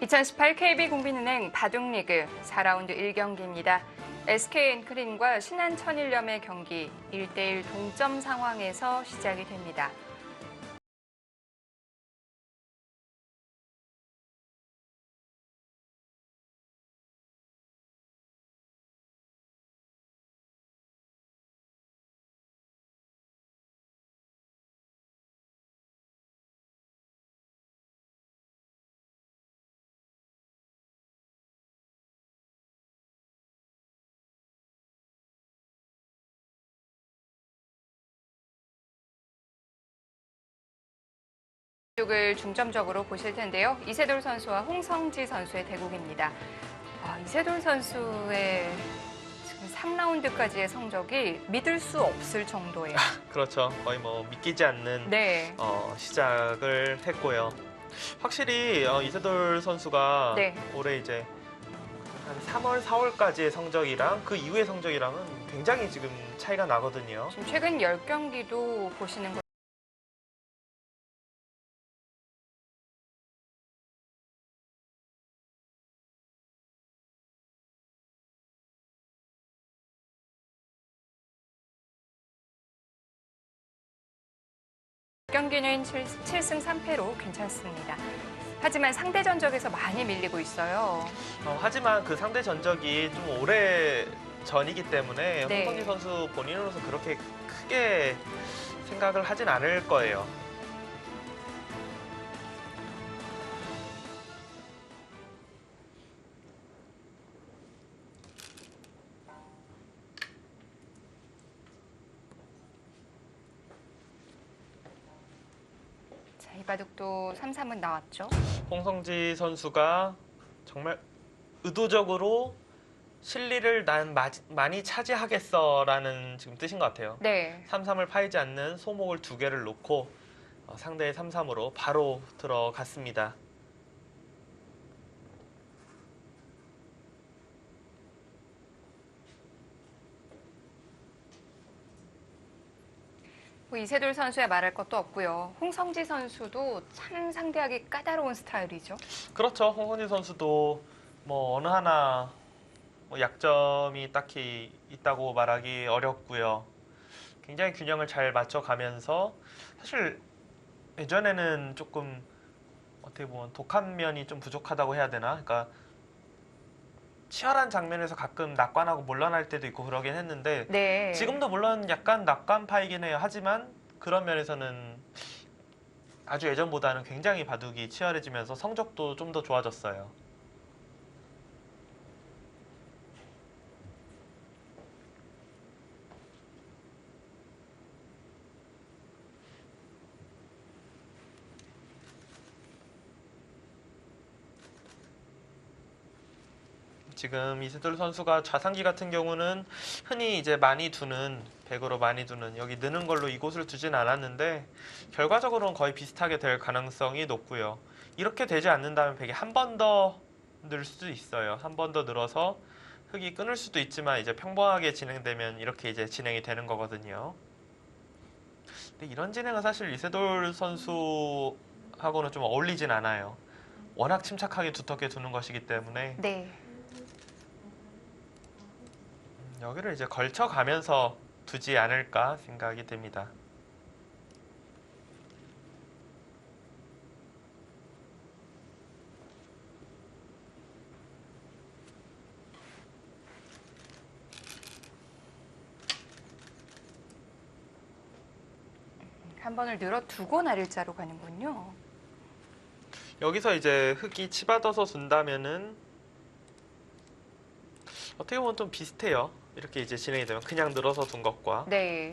2018 KB국민은행 바둑리그 4라운드 1경기입니다. SK엔크린과 신한천일염의 경기 1대1 동점 상황에서 시작이 됩니다. 쪽을 중점적으로 보실 텐데요. 이세돌 선수와 홍성지 선수의 대국입니다. 이세돌 선수의 지금 3라운드까지의 성적이 믿을 수 없을 정도예요. 그렇죠. 거의 뭐 믿기지 않는 네. 시작을 했고요. 확실히 이세돌 선수가 네. 올해 이제 한 3월, 4월까지의 성적이랑 그 이후의 성적이랑은 굉장히 지금 차이가 나거든요. 지금 최근 10경기도 보시는 것 경기는 7승 3패로 괜찮습니다. 하지만 상대 전적에서 많이 밀리고 있어요. 하지만 그 상대 전적이 좀 오래 전이기 때문에 네. 홍성지 선수 본인으로서 그렇게 크게 생각을 하진 않을 거예요. 자, 이 바둑도 3-3은 나왔죠. 홍성지 선수가 정말 의도적으로 실리를 난 많이 차지하겠어라는 지금 뜻인 것 같아요. 네. 3-3을 파이지 않는 소목을 2개를 놓고 상대의 3-3으로 바로 들어갔습니다. 뭐 이세돌 선수야 말할 것도 없고요. 홍성지 선수도 참 상대하기 까다로운 스타일이죠. 그렇죠. 홍성지 선수도 뭐 어느 하나 뭐 약점이 딱히 있다고 말하기 어렵고요. 굉장히 균형을 잘 맞춰가면서 사실 예전에는 조금 어떻게 보면 독한 면이 좀 부족하다고 해야 되나? 그러니까 치열한 장면에서 가끔 낙관하고 물러날 때도 있고 그러긴 했는데 네. 지금도 물론 약간 낙관파이긴 해요. 하지만 그런 면에서는 아주 예전보다는 굉장히 바둑이 치열해지면서 성적도 좀 더 좋아졌어요. 지금 이세돌 선수가 좌상기 같은 경우는 흔히 이제 많이 두는 100으로 많이 두는 여기 느는 걸로 이곳을 두진 않았는데 결과적으로는 거의 비슷하게 될 가능성이 높고요. 이렇게 되지 않는다면 100이 한 번 더 늘 수도 있어요. 한 번 더 늘어서 흙이 끊을 수도 있지만 이제 평범하게 진행되면 이렇게 이제 진행이 되는 거거든요. 근데 이런 진행은 사실 이세돌 선수하고는 좀 어울리진 않아요. 워낙 침착하게 두텁게 두는 것이기 때문에 네. 여기를 이제 걸쳐가면서 두지 않을까 생각이 됩니다. 한 번을 늘어두고 날일자로 가는군요. 여기서 이제 흙이 치받아서 둔다면은 어떻게 보면 좀 비슷해요. 이렇게 이제 진행이 되면 그냥 늘어서 둔 것과 네.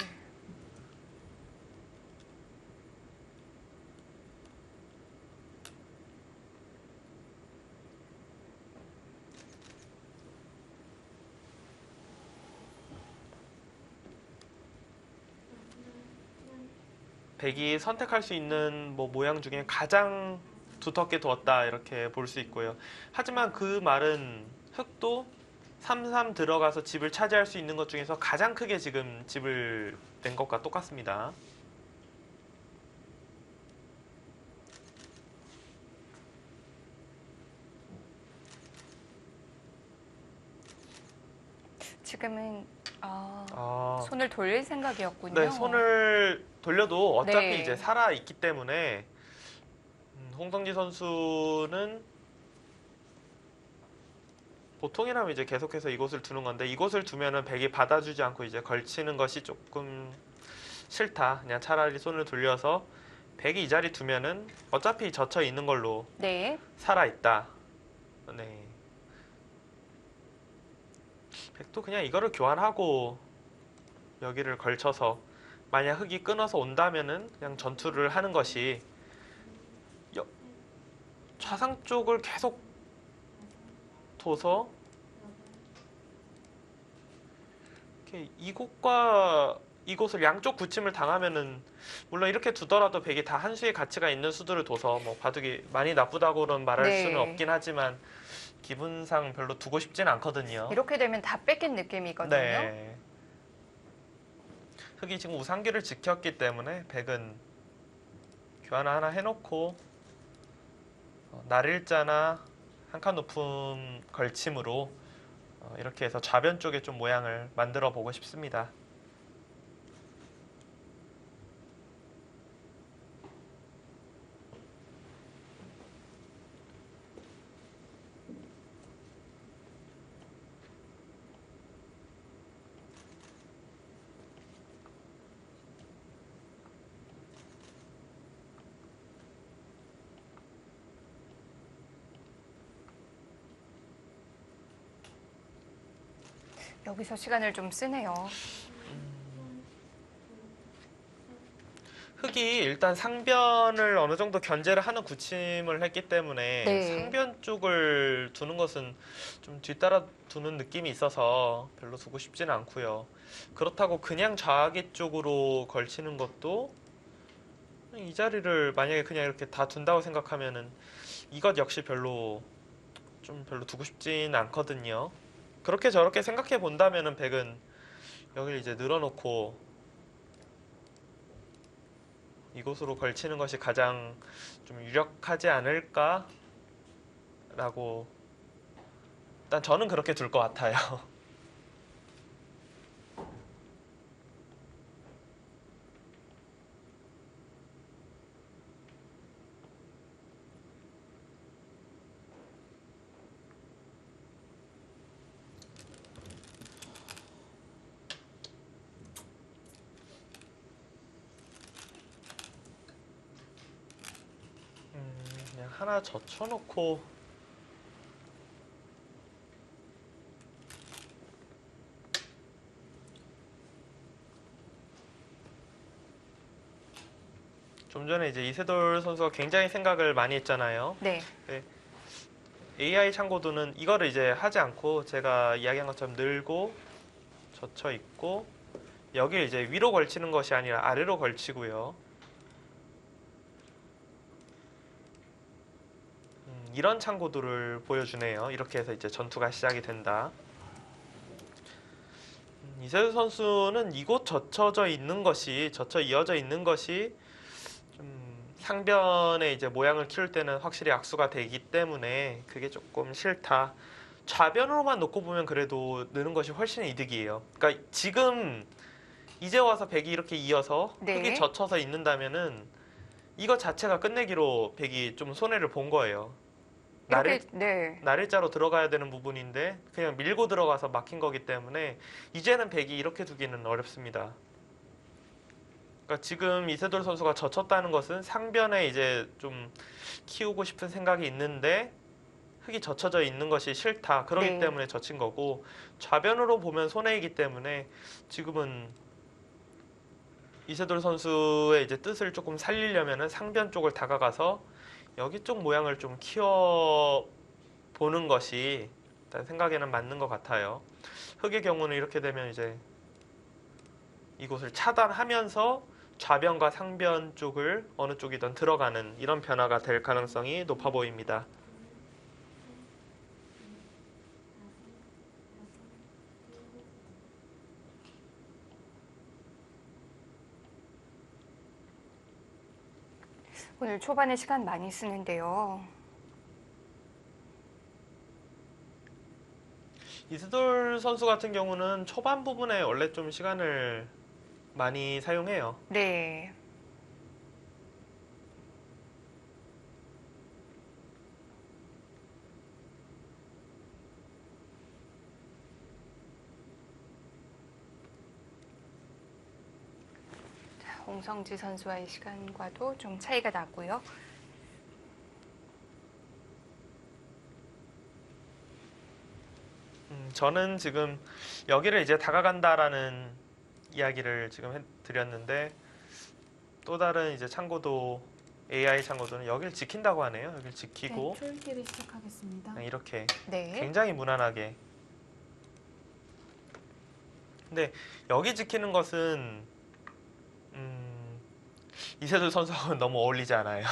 백이 선택할 수 있는 뭐 모양 중에 가장 두텁게 두었다 이렇게 볼 수 있고요. 하지만 그 말은 흙도 3-3 들어가서 집을 차지할 수 있는 것 중에서 가장 크게 지금 집을 낸 것과 똑같습니다. 지금은 아, 손을 돌릴 생각이었군요. 네, 손을 돌려도 어차피 네. 이제 살아 있기 때문에 홍성지 선수는 보통이라면 이제 계속해서 이곳을 두는 건데 이곳을 두면은 백이 받아주지 않고 이제 걸치는 것이 조금 싫다. 그냥 차라리 손을 돌려서 백이 이 자리 두면은 어차피 젖혀 있는 걸로 네. 살아 있다. 네. 백도 그냥 이거를 교환하고 여기를 걸쳐서 만약 흙이 끊어서 온다면은 그냥 전투를 하는 것이 여- 좌상 쪽을 계속 둬서 이렇게 이곳과 이곳을 양쪽 굳힘을 당하면은 물론 이렇게 두더라도 백이 다 한 수의 가치가 있는 수들을 둬서 뭐 바둑이 많이 나쁘다고는 말할 수는 네. 없긴 하지만 기분상 별로 두고 싶진 않거든요. 이렇게 되면 다 뺏긴 느낌이거든요. 네. 흑이 지금 우상기를 지켰기 때문에 백은 교환 하나 해놓고 날일자나 한 칸 높은 걸침으로 이렇게 해서 좌변 쪽에 좀 모양을 만들어 보고 싶습니다. 여기서 시간을 좀 쓰네요. 흑이 일단 상변을 어느 정도 견제를 하는 굳힘을 했기 때문에 네. 상변 쪽을 두는 것은 좀 뒤따라 두는 느낌이 있어서 별로 두고 싶지는 않고요. 그렇다고 그냥 좌하기 쪽으로 걸치는 것도 이 자리를 만약에 그냥 이렇게 다 둔다고 생각하면은 이것 역시 별로 두고 싶진 않거든요. 그렇게 저렇게 생각해 본다면은 백은 여기를 이제 늘어놓고 이곳으로 걸치는 것이 가장 좀 유력하지 않을까라고 일단 저는 그렇게 둘 것 같아요. 그냥 하나 젖혀놓고 좀 전에 이제 이세돌 선수가 굉장히 생각을 많이 했잖아요. 네. AI 참고도는 이거를 이제 하지 않고 제가 이야기한 것처럼 늘고 젖혀 있고 여기를 이제 위로 걸치는 것이 아니라 아래로 걸치고요. 이런 참고도를 보여주네요. 이렇게 해서 이제 전투가 시작이 된다. 이세돌 선수는 이곳 젖혀져 이어져 있는 것이 좀 상변의 이제 모양을 키울 때는 확실히 악수가 되기 때문에 그게 조금 싫다. 좌변으로만 놓고 보면 그래도 느는 것이 훨씬 이득이에요. 그러니까 지금 이제 와서 백이 이렇게 이어서 네. 흙이 젖혀서 있는다면은 이거 자체가 끝내기로 백이 좀 손해를 본 거예요. 이렇게 네. 날일자로 들어가야 되는 부분인데 그냥 밀고 들어가서 막힌 거기 때문에 이제는 백이 이렇게 두기는 어렵습니다. 그러니까 지금 이세돌 선수가 젖혔다는 것은 상변에 이제 좀 키우고 싶은 생각이 있는데 흙이 젖혀져 있는 것이 싫다. 그러기 네. 때문에 젖힌 거고 좌변으로 보면 손해이기 때문에 지금은 이세돌 선수의 이제 뜻을 조금 살리려면은 상변 쪽을 다가가서 여기 쪽 모양을 좀 키워 보는 것이 일단 생각에는 맞는 것 같아요. 흙의 경우는 이렇게 되면 이제 이곳을 차단하면서 좌변과 상변 쪽을 어느 쪽이든 들어가는 이런 변화가 될 가능성이 높아 보입니다. 오늘 초반에 시간 많이 쓰는데요. 이세돌 선수 같은 경우는 초반 부분에 원래 좀 시간을 많이 사용해요. 네. 자, 홍성지 선수와의 시간과도 좀 차이가 나고요. 저는 지금 여기를 이제 다가간다라는 이야기를 지금 드렸는데 또 다른 이제 창고도 AI 창고도는 여기를 지킨다고 하네요. 여기를 지키고 네, 쫄기를 시작하겠습니다. 그냥 이렇게 네. 굉장히 무난하게. 근데 여기 지키는 것은 이세돌 선수하고는 너무 어울리지 않아요.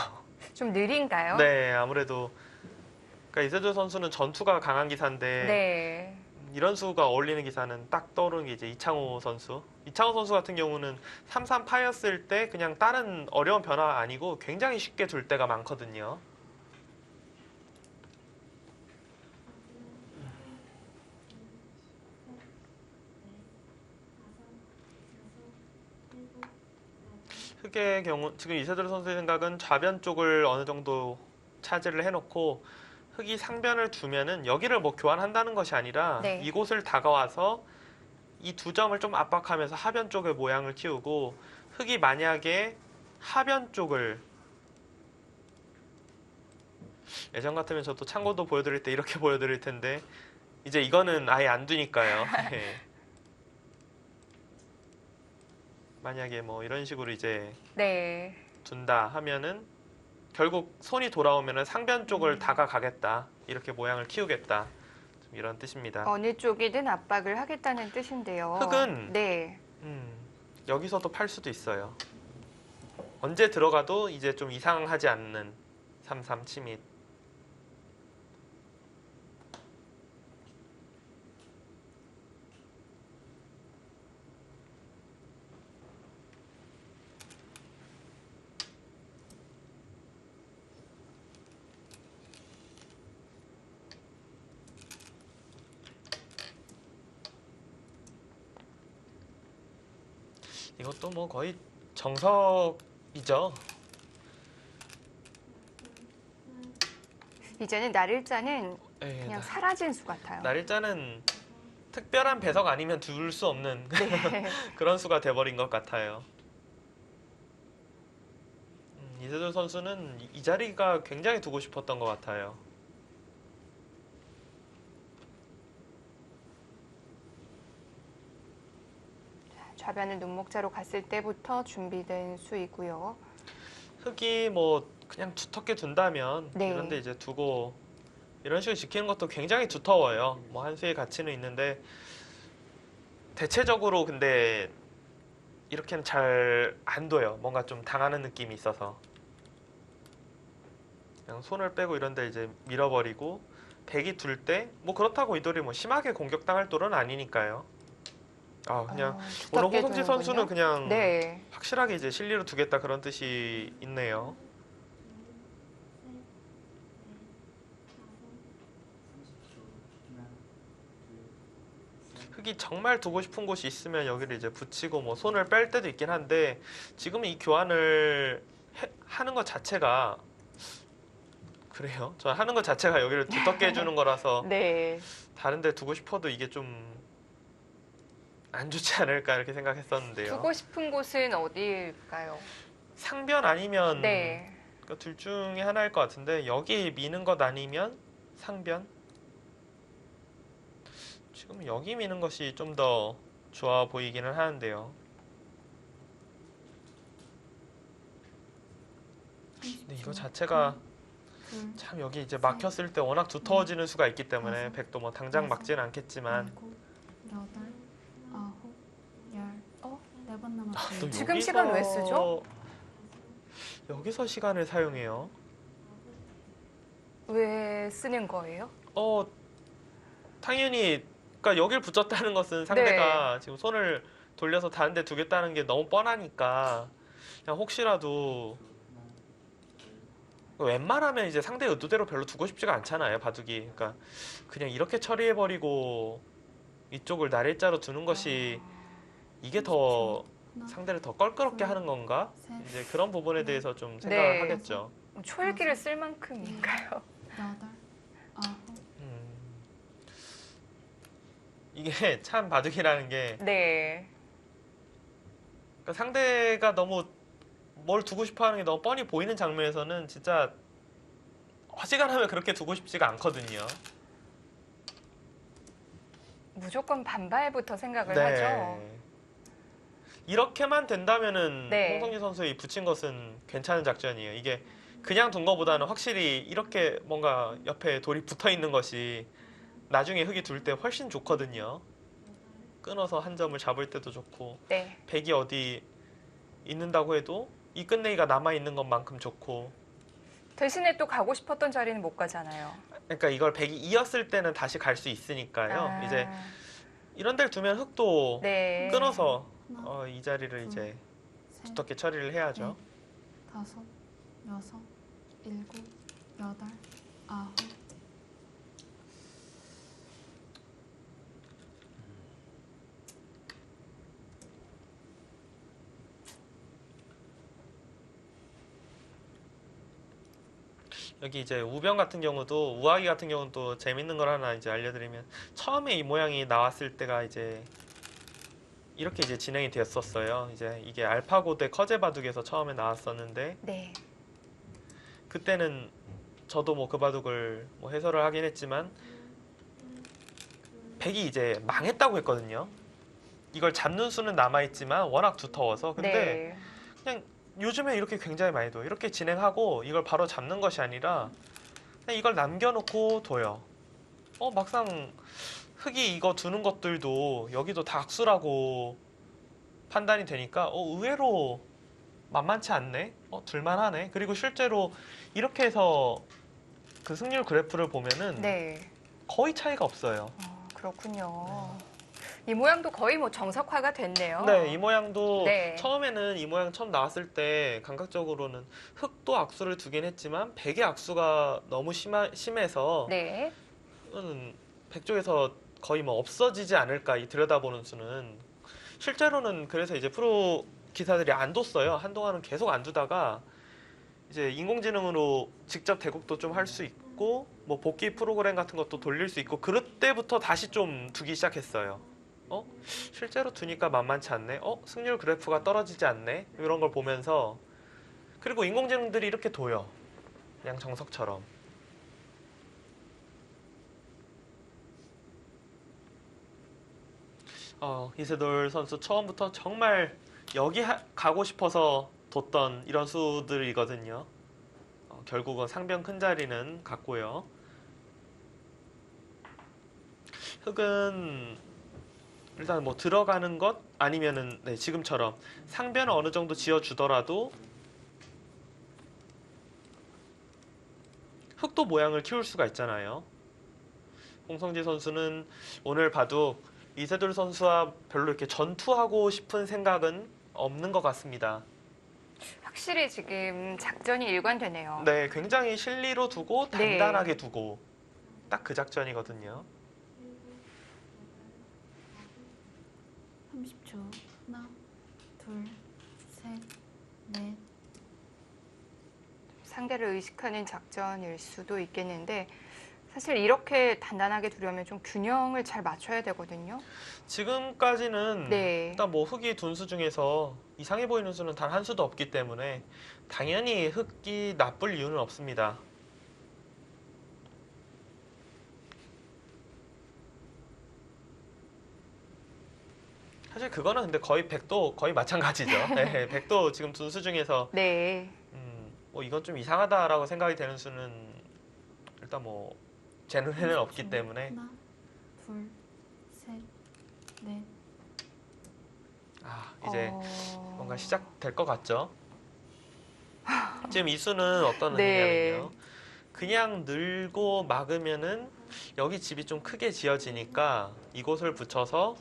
좀 느린가요? 네, 아무래도 그러니까 이세돌 선수는 전투가 강한 기사인데 네. 이런 수가 어울리는 기사는 딱 떠오르는 게 이제 이창호 선수. 이창호 선수 같은 경우는 3-3 파였을 때 그냥 다른 어려운 변화 아니고 굉장히 쉽게 둘 때가 많거든요. 흑의 경우 지금 이세돌 선수의 생각은 좌변 쪽을 어느 정도 차지를 해놓고 흑이 상변을 두면은 여기를 뭐 교환한다는 것이 아니라 네. 이곳을 다가와서 이 두 점을 좀 압박하면서 하변 쪽의 모양을 키우고 흑이 만약에 하변 쪽을 예전 같으면 저도 창고도 보여드릴 때 이렇게 보여드릴 텐데 이제 이거는 아예 안 두니까요. 네. 만약에 뭐 이런 식으로 이제 네. 둔다 하면은 결국 손이 돌아오면은 상변 쪽을 다가가겠다 이렇게 모양을 키우겠다 좀 이런 뜻입니다. 어느 쪽이든 압박을 하겠다는 뜻인데요. 흑은 네. 여기서도 팔 수도 있어요. 언제 들어가도 이제 좀 이상하지 않는 3-3 치밋. 이것도 뭐 거의 정석이죠. 이제는 날일자는 예, 그냥 사라진 수 같아요. 날일자는 특별한 배석 아니면 둘 수 없는 네. 그런 수가 돼버린 것 같아요. 이세돌 선수는 이 자리가 굉장히 두고 싶었던 것 같아요. 좌변을 눈목자로 갔을 때부터 준비된 수이고요. 흑이 뭐 그냥 두텁게 둔다면 네. 이런데 이제 두고 이런 식으로 지키는 것도 굉장히 두터워요. 뭐 한 수의 가치는 있는데 대체적으로 근데 이렇게는 잘 안 둬요. 뭔가 좀 당하는 느낌이 있어서 그냥 손을 빼고 이런데 이제 밀어버리고 백이 둘 때 뭐 그렇다고 이 돌이 뭐 심하게 공격당할 돌은 아니니까요. 아 그냥 오늘 두텁게 홍성지 선수는 두는군요. 그냥 네. 확실하게 이제 실리로 두겠다 그런 뜻이 있네요. 흑이 정말 두고 싶은 곳이 있으면 여기를 이제 붙이고 뭐 손을 뺄 때도 있긴 한데 지금 이 교환을 하는 것 자체가 그래요. 저 하는 것 자체가 여기를 두텁게 해주는 거라서 네. 다른 데 두고 싶어도 이게 좀 안 좋지 않을까 이렇게 생각했었는데요. 두고 싶은 곳은 어디일까요? 상변 아니면 네. 그러니까 둘 중에 하나일 것 같은데 여기 미는 것 아니면 상변? 지금 여기 미는 것이 좀 더 좋아 보이기는 하는데요. 근데 이거 자체가 참 여기 이제 막혔을 때 워낙 두터워지는 수가 있기 때문에 백도 뭐 당장 막지는 않겠지만 일곱, 여덟, 아홉, 열. 네 번 또 남았어요. 지금 시간 왜 쓰죠? 여기서 시간을 사용해요. 왜 쓰는 거예요? 당연히 그러니까 여길 붙였다는 것은 상대가 지금 손을 돌려서 다른 데 두겠다는 게 너무 뻔하니까 그냥 혹시라도 웬만하면 이제 상대 의도대로 별로 두고 싶지가 않잖아요, 바둑이. 그러니까 그냥 이렇게 처리해버리고 이쪽을 날일자로 두는 것이 이게 더 하나, 상대를 더 껄끄럽게 하는 건가? 셋, 이제 그런 부분에 대해서 좀 생각을 네. 하겠죠. 초일기를 쓸 만큼인가요? 여덟, 아홉, 음. 이게 참 바둑이라는 게 네. 그러니까 상대가 너무 뭘 두고 싶어 하는 게 너무 뻔히 보이는 장면에서는 진짜 어지간하면 그렇게 두고 싶지가 않거든요. 무조건 반발부터 생각을 네. 하죠. 이렇게만 된다면은 네. 홍성진 선수의 붙인 것은 괜찮은 작전이에요. 이게 그냥 둔 것보다는 확실히 이렇게 뭔가 옆에 돌이 붙어 있는 것이 나중에 흙이 둘 때 훨씬 좋거든요. 끊어서 한 점을 잡을 때도 좋고 네. 백이 어디 있는다고 해도 이 끝내기가 남아 있는 것만큼 좋고 대신에 또 가고 싶었던 자리는 못 가잖아요. 그러니까 이걸 백이 이었을 때는 다시 갈 수 있으니까요. 아, 이제 이런 데를 두면 흙도 네. 끊어서 하나, 이 자리를 이제 셋, 두텁게 처리를 해야죠. 다섯, 여섯, 일곱, 여덟, 아홉. 여기 이제 우병 같은 경우도 우아기 같은 경우는 또 재밌는 걸 하나 이제 알려드리면 처음에 이 모양이 나왔을 때가 이제 이렇게 이제 진행이 되었었어요. 이제 이게 알파고 대 커제 바둑에서 처음에 나왔었는데 네. 그때는 저도 뭐 그 바둑을 뭐 해설을 하긴 했지만 백이 이제 망했다고 했거든요. 이걸 잡는 수는 남아있지만 워낙 두터워서 근데 네. 그냥 요즘에 이렇게 굉장히 많이 둬요. 이렇게 진행하고 이걸 바로 잡는 것이 아니라 그냥 이걸 남겨놓고 둬요. 막상 흙이 이거 두는 것들도 여기도 다 악수라고 판단이 되니까 의외로 만만치 않네? 둘만하네? 그리고 실제로 이렇게 해서 그 승률 그래프를 보면은 네. 거의 차이가 없어요. 그렇군요. 이 모양도 거의 뭐 정석화가 됐네요. 네, 이 모양도 네. 처음에는 이 모양 처음 나왔을 때 감각적으로는 흙도 악수를 두긴 했지만 백의 악수가 너무 심해서 네. 백 쪽에서 거의 뭐 없어지지 않을까 이 들여다보는 수는 실제로는 그래서 이제 프로 기사들이 안 뒀어요. 한동안은 계속 안 두다가 이제 인공지능으로 직접 대국도 좀 할 수 있고 뭐 복귀 프로그램 같은 것도 돌릴 수 있고 그럴 때부터 다시 좀 두기 시작했어요. 실제로 두니까 만만치 않네. 승률 그래프가 떨어지지 않네. 이런 걸 보면서 그리고 인공지능들이 이렇게 둬요. 그냥 정석처럼. 이세돌 선수 처음부터 정말 여기 가고 싶어서 뒀던 이런 수들이거든요. 결국은 상변 큰 자리는 갔고요. 흙은 일단 뭐 들어가는 것 아니면은 네, 지금처럼 상변을 어느 정도 지어주더라도 흙도 모양을 키울 수가 있잖아요. 홍성지 선수는 오늘 바둑 이세돌 선수와 별로 이렇게 전투하고 싶은 생각은 없는 것 같습니다. 확실히 지금 작전이 일관되네요. 네, 굉장히 실리로 두고 네. 단단하게 두고 딱 그 작전이거든요. 30초. 하나, 둘, 셋, 넷. 상대를 의식하는 작전일 수도 있겠는데 사실 이렇게 단단하게 두려면 좀 균형을 잘 맞춰야 되거든요. 지금까지는 네. 일단 뭐 흙이 둔 수 중에서 이상해 보이는 수는 단 한 수도 없기 때문에 당연히 흙이 나쁠 이유는 없습니다. 사실 그거는 근데 거의 백도 거의 마찬가지죠. 네, 백도 지금 둔 수 중에서 네. 뭐 이건 좀 이상하다라고 생각이 되는 수는 일단 뭐 제 눈에는 없기 30초. 때문에 하나, 둘, 셋, 넷. 이제 어... 뭔가 시작될 것 같죠? 지금 이 수는 어떤 네. 의미냐면요. 그냥 늘고 막으면은 여기 집이 좀 크게 지어지니까 이곳을 붙여서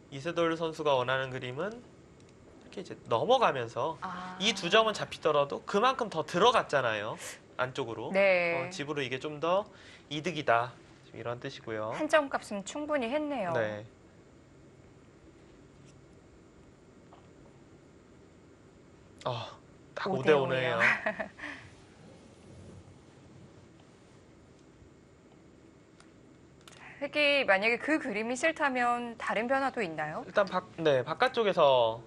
이세돌 선수가 원하는 그림은 이렇게 이제 넘어가면서 이 두 점은 잡히더라도 그만큼 더 들어갔잖아요. 안쪽으로. 네. 집으로 이게 좀 더 이득이다. 지금 이런 뜻이고요. 한 점 값은 충분히 했네요. 네. 딱 5대 5대 5네요. 흑이 만약에 그 그림이 싫다면 다른 변화도 있나요? 일단 바깥쪽에서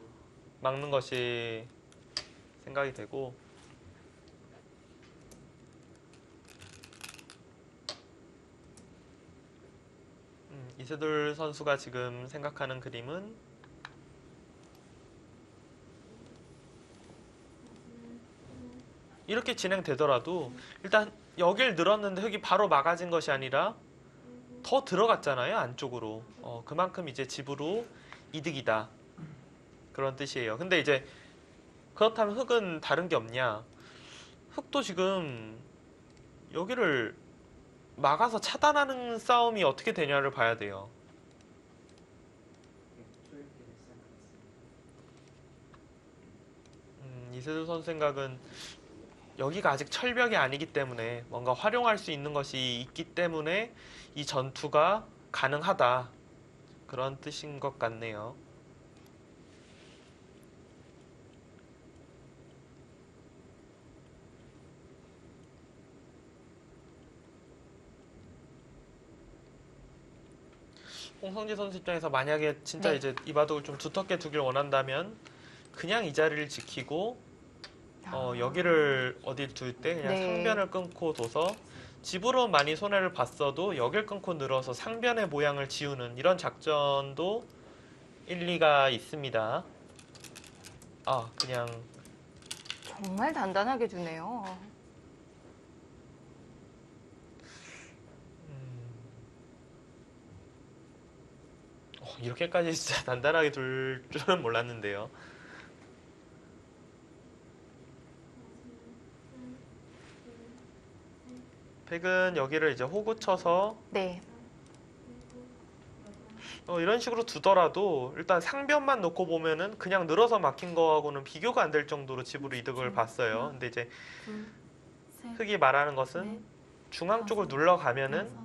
막는 것이 생각이 되고, 이세돌 선수가 지금 생각하는 그림은 이렇게 진행되더라도 일단 여길 늘었는데 흙이 바로 막아진 것이 아니라 더 들어갔잖아요, 안쪽으로. 그만큼 이제 집으로 이득이다. 그런 뜻이에요. 근데 이제 그렇다면 흙은 다른 게 없냐? 흙도 지금 여기를 막아서 차단하는 싸움이 어떻게 되냐를 봐야 돼요. 이세돌 선수 생각은 여기가 아직 철벽이 아니기 때문에 뭔가 활용할 수 있는 것이 있기 때문에 이 전투가 가능하다. 그런 뜻인 것 같네요. 홍성지 선수 입장에서 만약에 진짜 네. 이제 이 바둑을 좀 두텁게 두길 원한다면 그냥 이 자리를 지키고 여기를 어딜 둘 때 그냥 네. 상변을 끊고 둬서 집으로 많이 손해를 봤어도 여길 끊고 늘어서 상변의 모양을 지우는 이런 작전도 일리가 있습니다. 그냥 정말 단단하게 두네요. 이렇게까지 진짜 단단하게 둘 줄은 몰랐는데요. 백은 여기를 이제 호구 쳐서 네. 이런 식으로 두더라도 일단 상변만 놓고 보면은 그냥 늘어서 막힌 거하고는 비교가 안 될 정도로 집으로 이득을 봤어요. 근데 이제 둘, 셋, 흑이 말하는 것은 넷, 중앙 쪽을 다섯, 눌러가면은 여섯,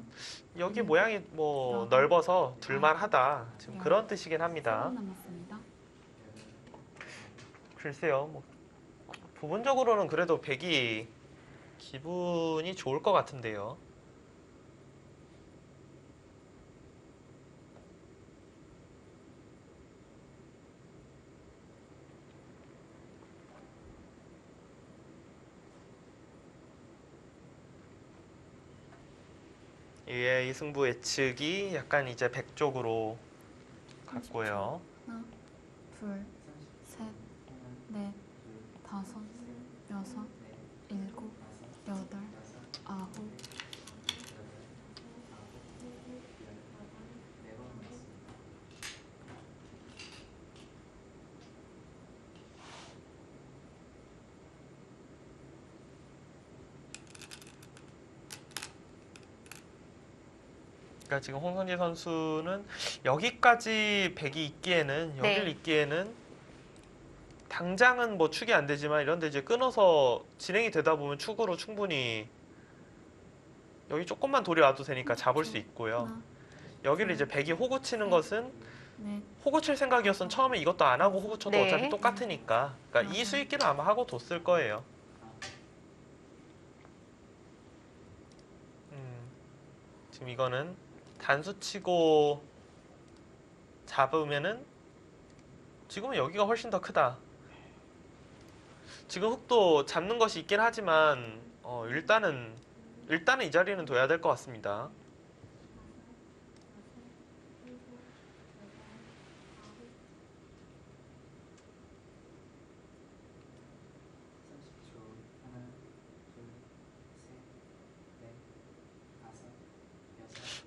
여기 일곱, 모양이 뭐 여덟, 넓어서 둘만하다. 지금 열, 그런 뜻이긴 합니다. 3분 남았습니다. 글쎄요, 뭐 부분적으로는 그래도 백이 기분이 좋을 것 같은데요. 이 승부 예측이 약간 이제 백 쪽으로 갔고요. 하나, 둘, 셋, 넷, 다섯, 여섯, 일곱, 여덟, 아홉, 그러니까 지금 홍성재 선수는 여기까지 백이 있기에는 여길 네. 있기에는 당장은 뭐 축이 안 되지만 이런데 이제 끊어서 진행이 되다 보면 축으로 충분히 여기 조금만 돌이 와도 되니까 잡을 수 있고요. 하나, 여기를 이제 백이 호구 치는 것은 넷, 호구 칠 생각이었으면 처음에 이것도 안 하고 호구 쳐도 네. 어차피 똑같으니까. 그러니까 이 수익기는 아마 하고 뒀을 거예요. 지금 이거는 단수 치고 잡으면은 지금은 여기가 훨씬 더 크다. 지금 흑도 잡는 것이 있긴 하지만 일단은 이 자리는 둬야 될 것 같습니다.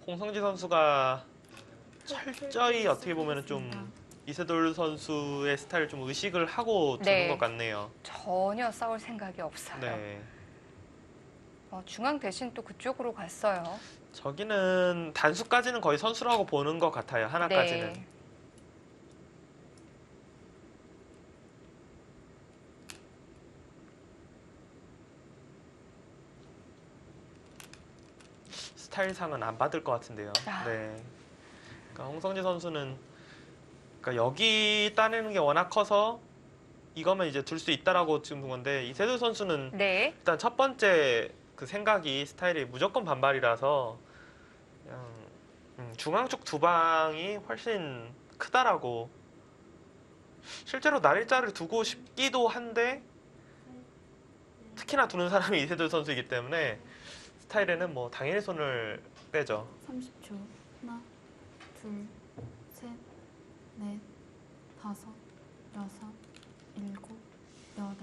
홍성지 선수가 철저히 어떻게 보면은 좀 이세돌 선수의 스타일을 좀 의식을 하고 두는 네. 것 같네요. 전혀 싸울 생각이 없어요. 네. 중앙 대신 또 그쪽으로 갔어요. 저기는 단수까지는 거의 선수라고 보는 것 같아요. 하나까지는. 네. 스타일상은 안 받을 것 같은데요. 아. 네. 그러니까 홍성재 선수는 그러니까 여기 따내는 게 워낙 커서 이거면 이제 둘 수 있다라고 지금 둔 건데 이세돌 선수는 네. 일단 첫 번째 그 생각이 스타일이 무조건 반발이라서 그냥 중앙 쪽 두 방이 훨씬 크다라고 실제로 날일자를 두고 싶기도 한데 특히나 두는 사람이 이세돌 선수이기 때문에 스타일에는 뭐 당연히 손을 빼죠. 30초. 하나, 둘, 셋, 넷, 다섯, 여섯, 일곱, 여덟,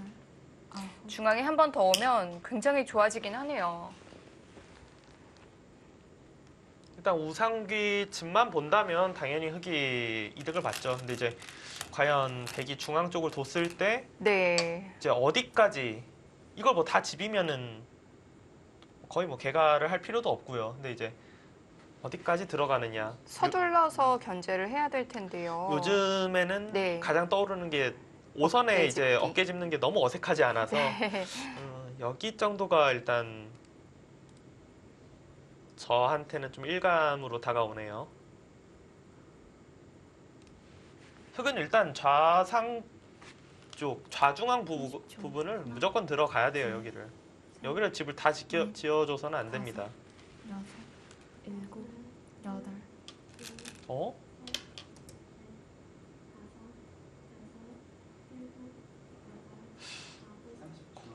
아홉. 중앙에 한 번 더 오면 굉장히 좋아지긴 하네요. 일단 우상귀 집만 본다면 당연히 흑이 이득을 받죠. 근데 이제 과연 백이 중앙 쪽을 뒀을 때 네. 이제 어디까지 이걸 뭐 다 집이면은 거의 뭐 개가를 할 필요도 없고요. 근데 이제 어디까지 들어가느냐. 서둘러서 견제를 해야 될 텐데요. 요즘에는 네. 가장 떠오르는 게 오선에 어깨 이제 짚기. 어깨 짚는 게 너무 어색하지 않아서 네. 여기 정도가 일단 저한테는 좀 일감으로 다가오네요. 흑은 일단 좌상 쪽 좌중앙 부분을 무조건 들어가야 돼요. 여기를 집을 다 지어줘서는 안 됩니다. 여섯, 일곱, 여덟. 어?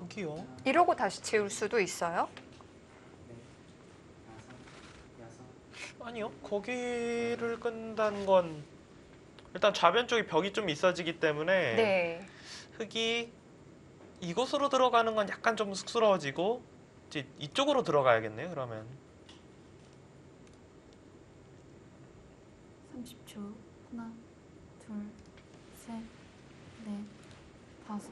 거기요? 이러고 다시 지울 수도 있어요? 아니요. 거기를 끈다는 건 일단 좌변 쪽에 벽이 좀 있어지기 때문에 네. 흑이 이곳으로 들어가는 건 약간 좀 쑥스러워지고 이제 이쪽으로 들어가야겠네요. 그러면 30초. 하나, 둘, 셋, 넷, 다섯.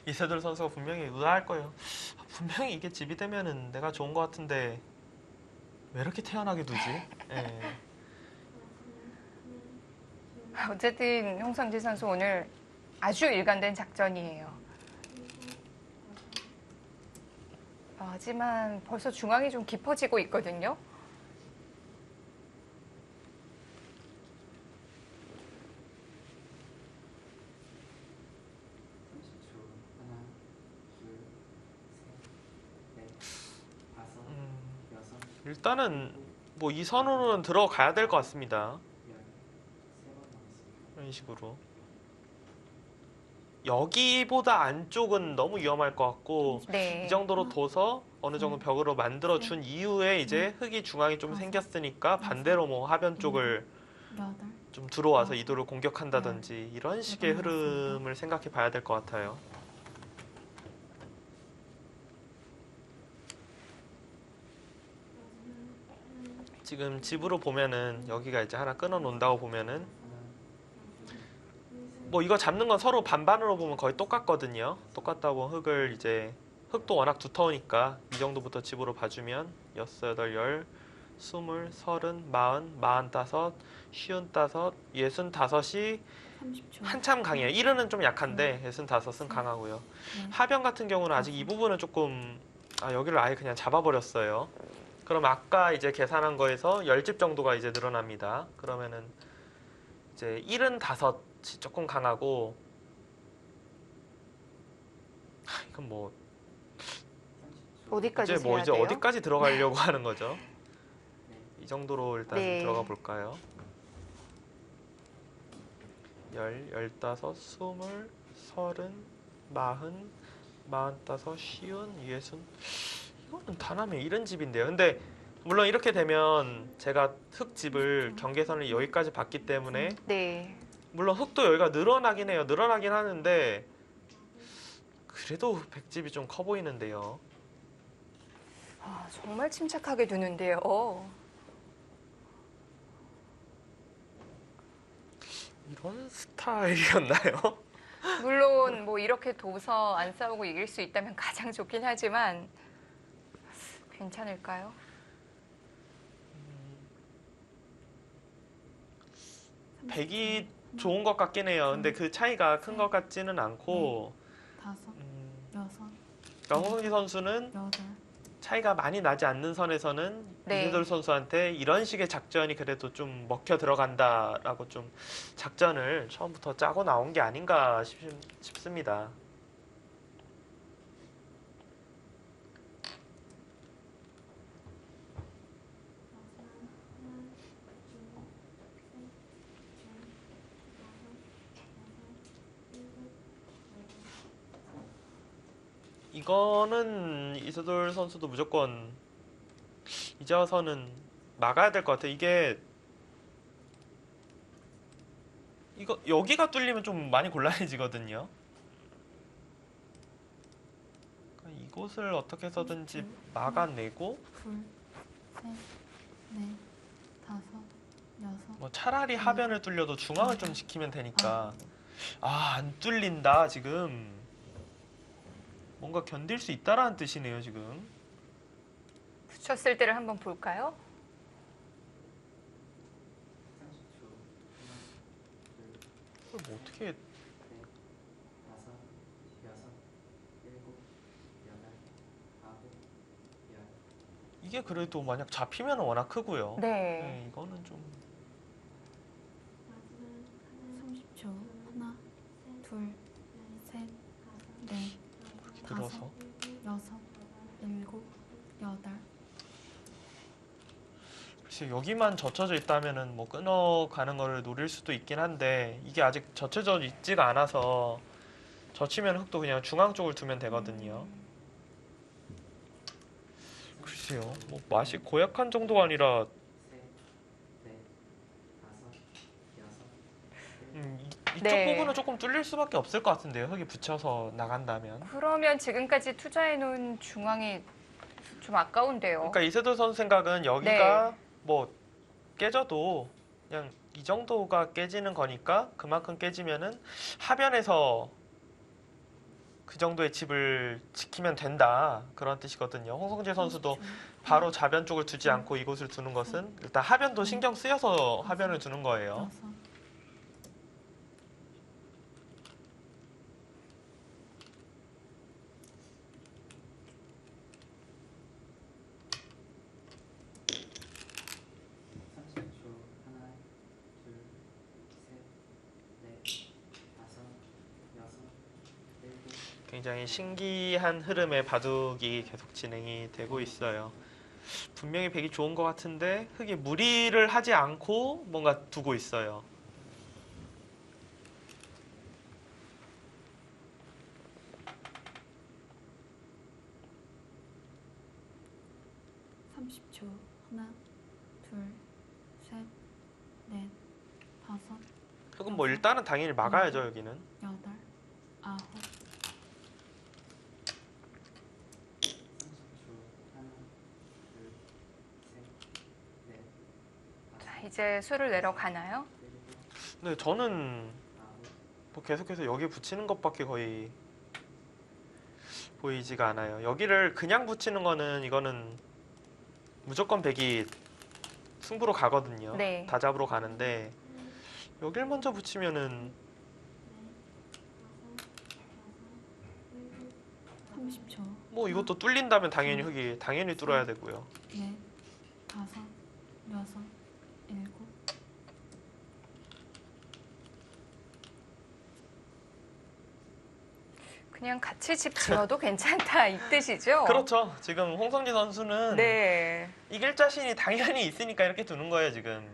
이세돌 선수가 분명히 의아할 거예요. 분명히 이게 집이 되면은 내가 좋은 것 같은데 왜 이렇게 태연하게 두지? 예. 어쨌든 홍성지 선수 오늘 아주 일관된 작전이에요. 하지만 벌써 중앙이 좀 깊어지고 있거든요. 일단은 뭐 이 선으로는 들어가야 될 것 같습니다. 이런 식으로 여기보다 안쪽은 너무 위험할 것 같고 네. 이 정도로 둬서 어느 정도 벽으로 만들어 준 이후에 이제 흑이 중앙이 좀 생겼으니까 반대로 뭐 하변 쪽을 여덟. 좀 들어와서 이도를 공격한다든지 이런 식의 흐름을 생각해 봐야 될 것 같아요. 지금 집으로 보면은 여기가 이제 하나 끊어 놓는다고 보면은 뭐 이거 잡는 건 서로 반반으로 보면 거의 똑같거든요. 똑같다고 흑을 이제 흑도 워낙 두터우니까 이 정도부터 집으로 봐주면 6, 8, 10, 20, 30, 40, 45, 55, 65이 30초. 한참 강해요. 1은 좀 약한데 65은 강하고요. 하변 같은 경우는 아직 이 부분은 조금 여기를 아예 그냥 잡아버렸어요. 그럼 아까 이제 계산한 거에서 10집 정도가 이제 늘어납니다. 그러면은 이제 75이 조금 강하고 이건 뭐 어디까지 이제 뭐 세야 이제 돼요? 어디까지 들어가려고 하는 거죠? 이 정도로 일단 네. 들어가 볼까요? 10, 15, 20, 30, 40, 45, 50, 60 이거는 다남의 이런 집인데요. 근데 물론 이렇게 되면 제가 흑집을 경계선을 여기까지 봤기 때문에 네. 물론 흑도 여기가 늘어나긴 해요. 늘어나긴 하는데 그래도 백집이 좀 커 보이는데요. 정말 침착하게 두는데요. 이런 스타일이었나요? 물론 뭐 이렇게 둬서 안 싸우고 이길 수 있다면 가장 좋긴 하지만 괜찮을까요? 백이 좋은 것 같긴 해요. 근데 그 차이가 큰 것 같지는 않고 다섯, 여섯, 그러니까 홍성지 선수는 여덟, 차이가 많이 나지 않는 선에서는 네. 이세돌 선수한테 이런 식의 작전이 그래도 좀 먹혀 들어간다라고 좀 작전을 처음부터 짜고 나온 게 아닌가 싶습니다. 이거는 이세돌 선수도 무조건 이제 와서는 막아야 될 것 같아요. 이거 여기가 뚫리면 좀 많이 곤란해지거든요. 그러니까 이곳을 어떻게 해서든지 막아내고 둘, 셋, 넷, 다섯, 여섯, 뭐 차라리 하변을 뚫려도 중앙을 좀 지키면 되니까. 아, 안 뚫린다 지금. 뭔가 견딜 수 있다라는 뜻이네요 지금. 붙였을 때를 한번 볼까요? 이걸 뭐 어떻게 이게 그래도 만약 잡히면 워낙 크고요. 네. 이거는 좀 30초. 하나, 둘, 셋, 넷, 들어서 여섯, 일곱, 여덟. 글쎄 여기만 젖혀져 있다면은 뭐 끊어가는 거를 노릴 수도 있긴 한데 이게 아직 젖혀져 있지가 않아서 젖히면 흙도 그냥 중앙 쪽을 두면 되거든요. 글쎄요, 뭐 맛이 고약한 정도가 아니라 이쪽 네. 부분은 조금 뚫릴 수밖에 없을 것 같은데요. 흙이 붙여서 나간다면. 그러면 지금까지 투자해놓은 중앙이 좀 아까운데요. 그러니까 이세돌 선수 생각은 여기가 뭐 깨져도 그냥 이 정도가 깨지는 거니까 그만큼 깨지면은 하변에서 그 정도의 칩을 지키면 된다 그런 뜻이거든요. 홍성재 선수도 30초. 바로 좌변 쪽을 두지 않고 이곳을 두는 것은 일단 하변도 신경 쓰여서 하변을 두는 거예요. 여섯, 30초. 하나, 둘, 셋, 넷, 다섯, 여섯, 일곱. 굉장히 신기한 흐름의 바둑이 계속 진행이 되고 있어요. 분명히 백이 좋은 것 같은데 흙이 무리를 하지 않고 뭔가 두고 있어요. 삼십 초. 하나, 둘, 셋, 넷, 다섯, 흙은 뭐 일단은 당연히 막아야죠 여기는. 여덟, 아홉, 30초. 하나, 둘, 셋, 넷, 자, 다섯, 이제 수를 내려가나요? 일곱, 근데 저는 아홉. 뭐 계속해서 여기 붙이는 것밖에 거의 보이지가 않아요. 여기를 그냥 붙이는 거는 이거는 무조건 백이 승부로 가거든요. 네. 다 잡으러 가는데 여길 먼저 붙이면은 30초. 뭐 이것도 뚫린다면 당연히 흙이 당연히 뚫어야 되고요. 넷, 다섯, 여섯, 일곱. 그냥 같이 집 지어도 괜찮다 이 뜻이죠? 그렇죠. 지금 홍성지 선수는 네. 이길 자신이 당연히 있으니까 이렇게 두는 거예요, 지금.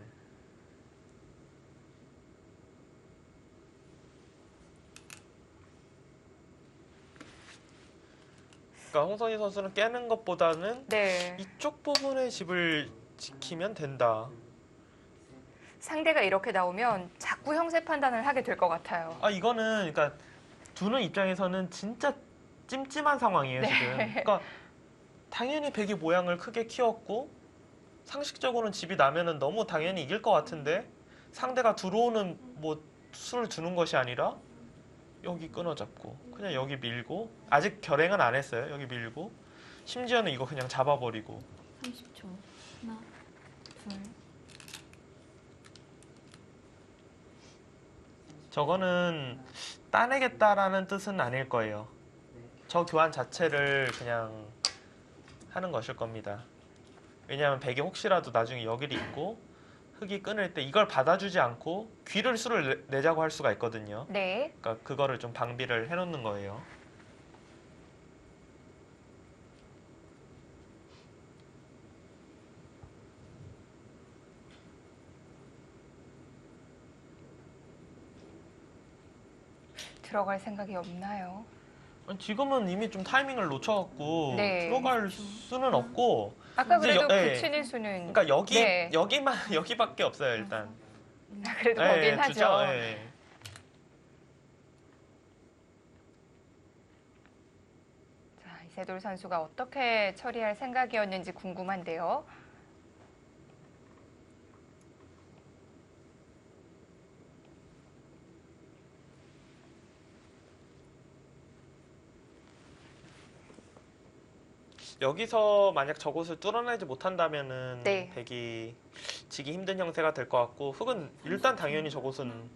그러니까 홍성지 선수는 깨는 것보다는 네. 이쪽 부분의 집을 지키면 된다. 상대가 이렇게 나오면 자꾸 형세 판단을 하게 될 것 같아요. 아, 이거는 그러니까 두는 입장에서는 진짜 찜찜한 상황이에요, 네. 지금. 그러니까 당연히 백이 모양을 크게 키웠고 상식적으로는 집이 나면은 너무 당연히 이길 것 같은데 상대가 들어오는 뭐 수를 두는 것이 아니라 여기 끊어잡고 그냥 여기 밀고 아직 결행은 안 했어요. 여기 밀고 심지어는 이거 그냥 잡아버리고 30초. 하나, 둘, 저거는 따내겠다라는 뜻은 아닐 거예요. 저 교환 자체를 그냥 하는 것일 겁니다. 왜냐하면 백이 혹시라도 나중에 여기를 있고 흑이 끊을 때 이걸 받아주지 않고 귀를 수를 내자고 할 수가 있거든요. 네. 그러니까 그거를 좀 방비를 해놓는 거예요. 들어갈 생각이 없나요? 아니, 지금은 이미 좀 타이밍을 놓쳐갖고 네. 들어갈 수는 없고 아까 이제 그래도 예. 붙이는 수는 그러니까 여기 네. 여기만 여기밖에 없어요 일단. 그래도 예, 거긴 하죠. 두죠. 예. 자, 이세돌 선수가 어떻게 처리할 생각이었는지 궁금한데요. 여기서 만약 저곳을 뚫어내지 못한다면은 네. 백이 지기 힘든 형세가 될 것 같고 흑은 일단 당연히 저곳은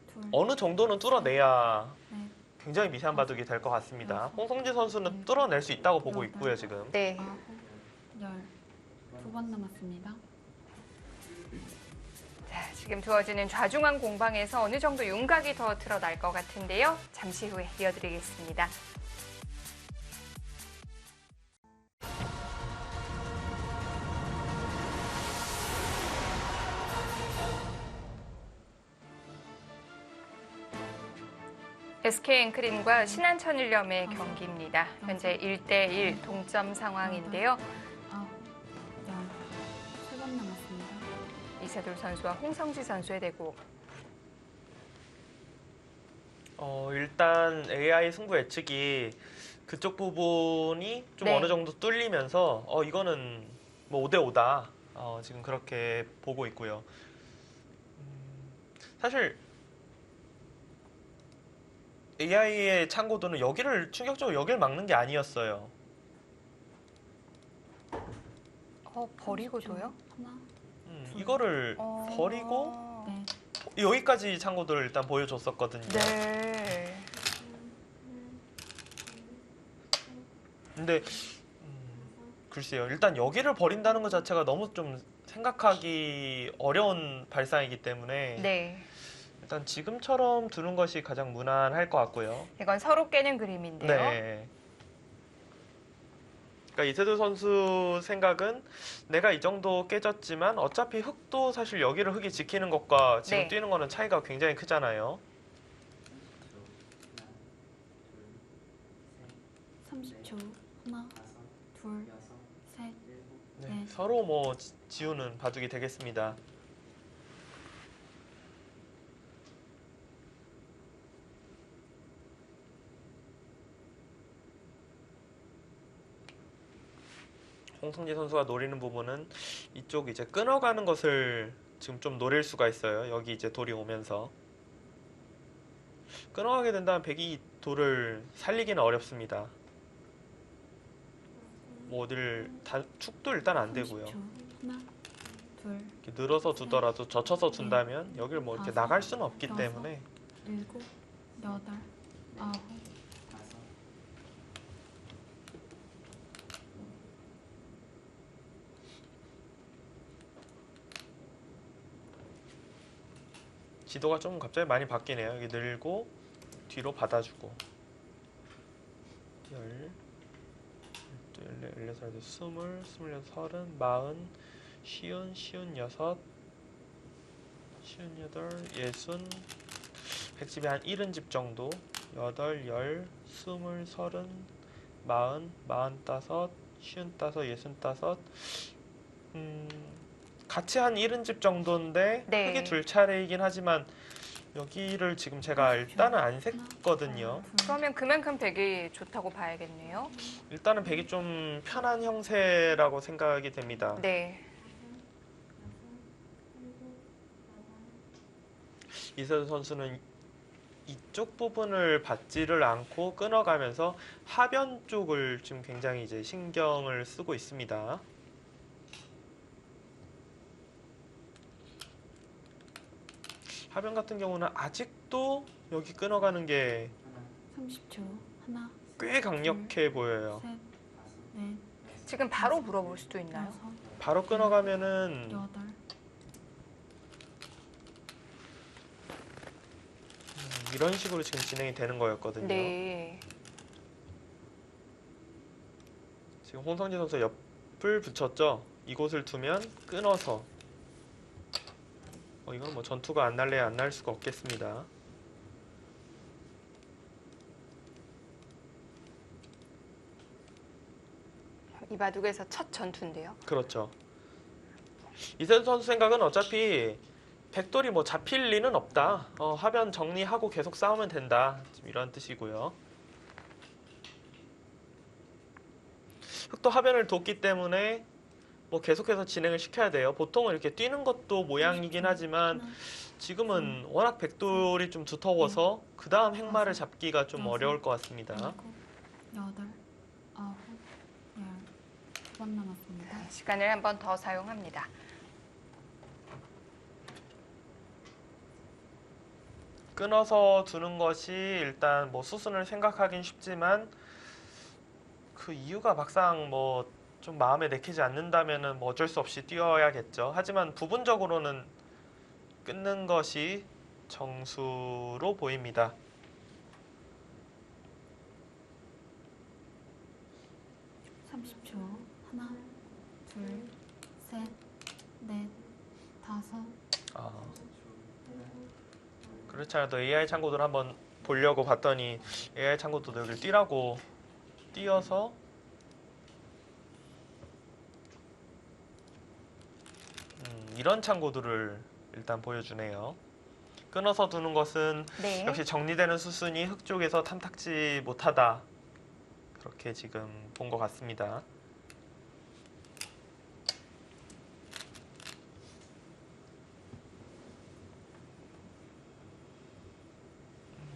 둘, 어느 정도는 뚫어내야 넷, 굉장히 미세한 바둑이 될 것 같습니다. 홍성지 선수는 뚫어낼 수 있다고 보고 있고요 지금. 네. 아홉, 열. 2번 남았습니다. 자, 지금 두어지는 좌중앙 공방에서 어느 정도 윤곽이 더 드러날 것 같은데요. 잠시 후에 이어드리겠습니다. SK 앵크린과 신한천일염의 경기입니다. 현재 1대1 동점 상황인데요. 아홉, 열. 3번 남았습니다. 이세돌 선수와 홍성지 선수의 대국. 일단 AI 승부 예측이 그쪽 부분이 좀 네. 어느 정도 뚫리면서 이거는 뭐 5대 5다. 지금 그렇게 보고 있고요. 사실 AI의 참고도는 여기를 충격적으로 여기를 막는 게 아니었어요. 버리고도요? 하나, 이거를 버리고 넷, 여기까지 참고도를 일단 보여줬었거든요. 네. 근데 글쎄요. 일단 여기를 버린다는 것 자체가 너무 좀 생각하기 어려운 발상이기 때문에 네. 일단 지금처럼 두는 것이 가장 무난할 것 같고요. 이건 서로 깨는 그림인데요. 네. 그러니까 이세돌 선수 생각은 내가 이 정도 깨졌지만 어차피 흑도 사실 여기를 흑이 지키는 것과 지금 네. 뛰는 거는 차이가 굉장히 크잖아요. 30초. 하나, 둘, 셋, 네, 네. 서로 뭐 지우는 바둑이 되겠습니다. 홍성지 선수가 노리는 부분은 이쪽 이제 끊어가는 것을 지금 좀 노릴 수가 있어요. 여기 이제 돌이 오면서 끊어가게 된다면 백이 돌을 살리기는 어렵습니다. 뭐 어딜 축도 일단 안 되고요. 30초. 하나, 둘, 이렇게 늘어서 두더라도 젖혀서 둔다면 여기를 뭐 이렇게 나갈 수는 없기 여섯, 때문에 7, 8, 9. 지도가 좀 갑자기 많이 바뀌네요. 여기 늘고 뒤로 받아주고 10, 12, 14, 20, 20, 21, 30, 40, 50, 56, 58, 60, 100집이 한 70집 정도 8, 10, 20, 30, 40, 45, 55, 65 같이 한 70집 정도인데 네. 흑이 둘 차례이긴 하지만 여기를 지금 제가 일단은 안 샜거든요. 그러면 그만큼 백이 좋다고 봐야겠네요. 일단은 백이 좀 편한 형세라고 생각이 됩니다. 네. 이세돌 선수는 이쪽 부분을 받지를 않고 끊어가면서 하변 쪽을 지금 굉장히 이제 신경을 쓰고 있습니다. 하변 같은 경우는 아직도 여기 끊어가는 게 30초. 하나, 꽤 강력해 보여요. 셋, 넷, 지금 바로 물어볼 수도 있나요? 여섯, 바로 끊어가면은 여덟, 이런 식으로 지금 진행이 되는 거였거든요. 네. 지금 홍성지 선수 옆을 붙였죠. 이곳을 두면 끊어서 이건 뭐 전투가 안 날래야 안 날 수가 없겠습니다. 이바둑에서 첫 전투인데요. 그렇죠. 이세돌 선수 생각은 어차피 백돌이 뭐 잡힐 리는 없다. 하변 정리하고 계속 싸우면 된다. 지금 이런 뜻이고요. 흑도 하변을 뒀기 때문에 뭐 계속해서 진행을 시켜야 돼요. 보통은 이렇게 뛰는 것도 모양이긴 하지만 하나, 지금은 워낙 백돌이 좀 두터워서 그 다음 행마를 잡기가 좀 어려울 것 같습니다. 일곱, 여덟, 아홉, 열. 2번 남았습니다. 시간을 한 번 더 사용합니다. 끊어서 두는 것이 일단 뭐 수순을 생각하긴 쉽지만 그 이유가 막상 뭐 좀 마음에 내키지 않는다면은 뭐 어쩔 수 없이 뛰어야겠죠. 하지만 부분적으로는 끊는 것이 정수로 보입니다. 30초. 하나, 둘, 셋, 넷, 다섯. 그렇지 않아도 AI 창고들 한번 보려고 봤더니 AI 창고도 여기를 뛰라고 뛰어서 이런 창고들을 일단 보여주네요. 끊어서 두는 것은 네. 역시 정리되는 수순이 흑 쪽에서 탐탁지 못하다. 그렇게 지금 본 것 같습니다.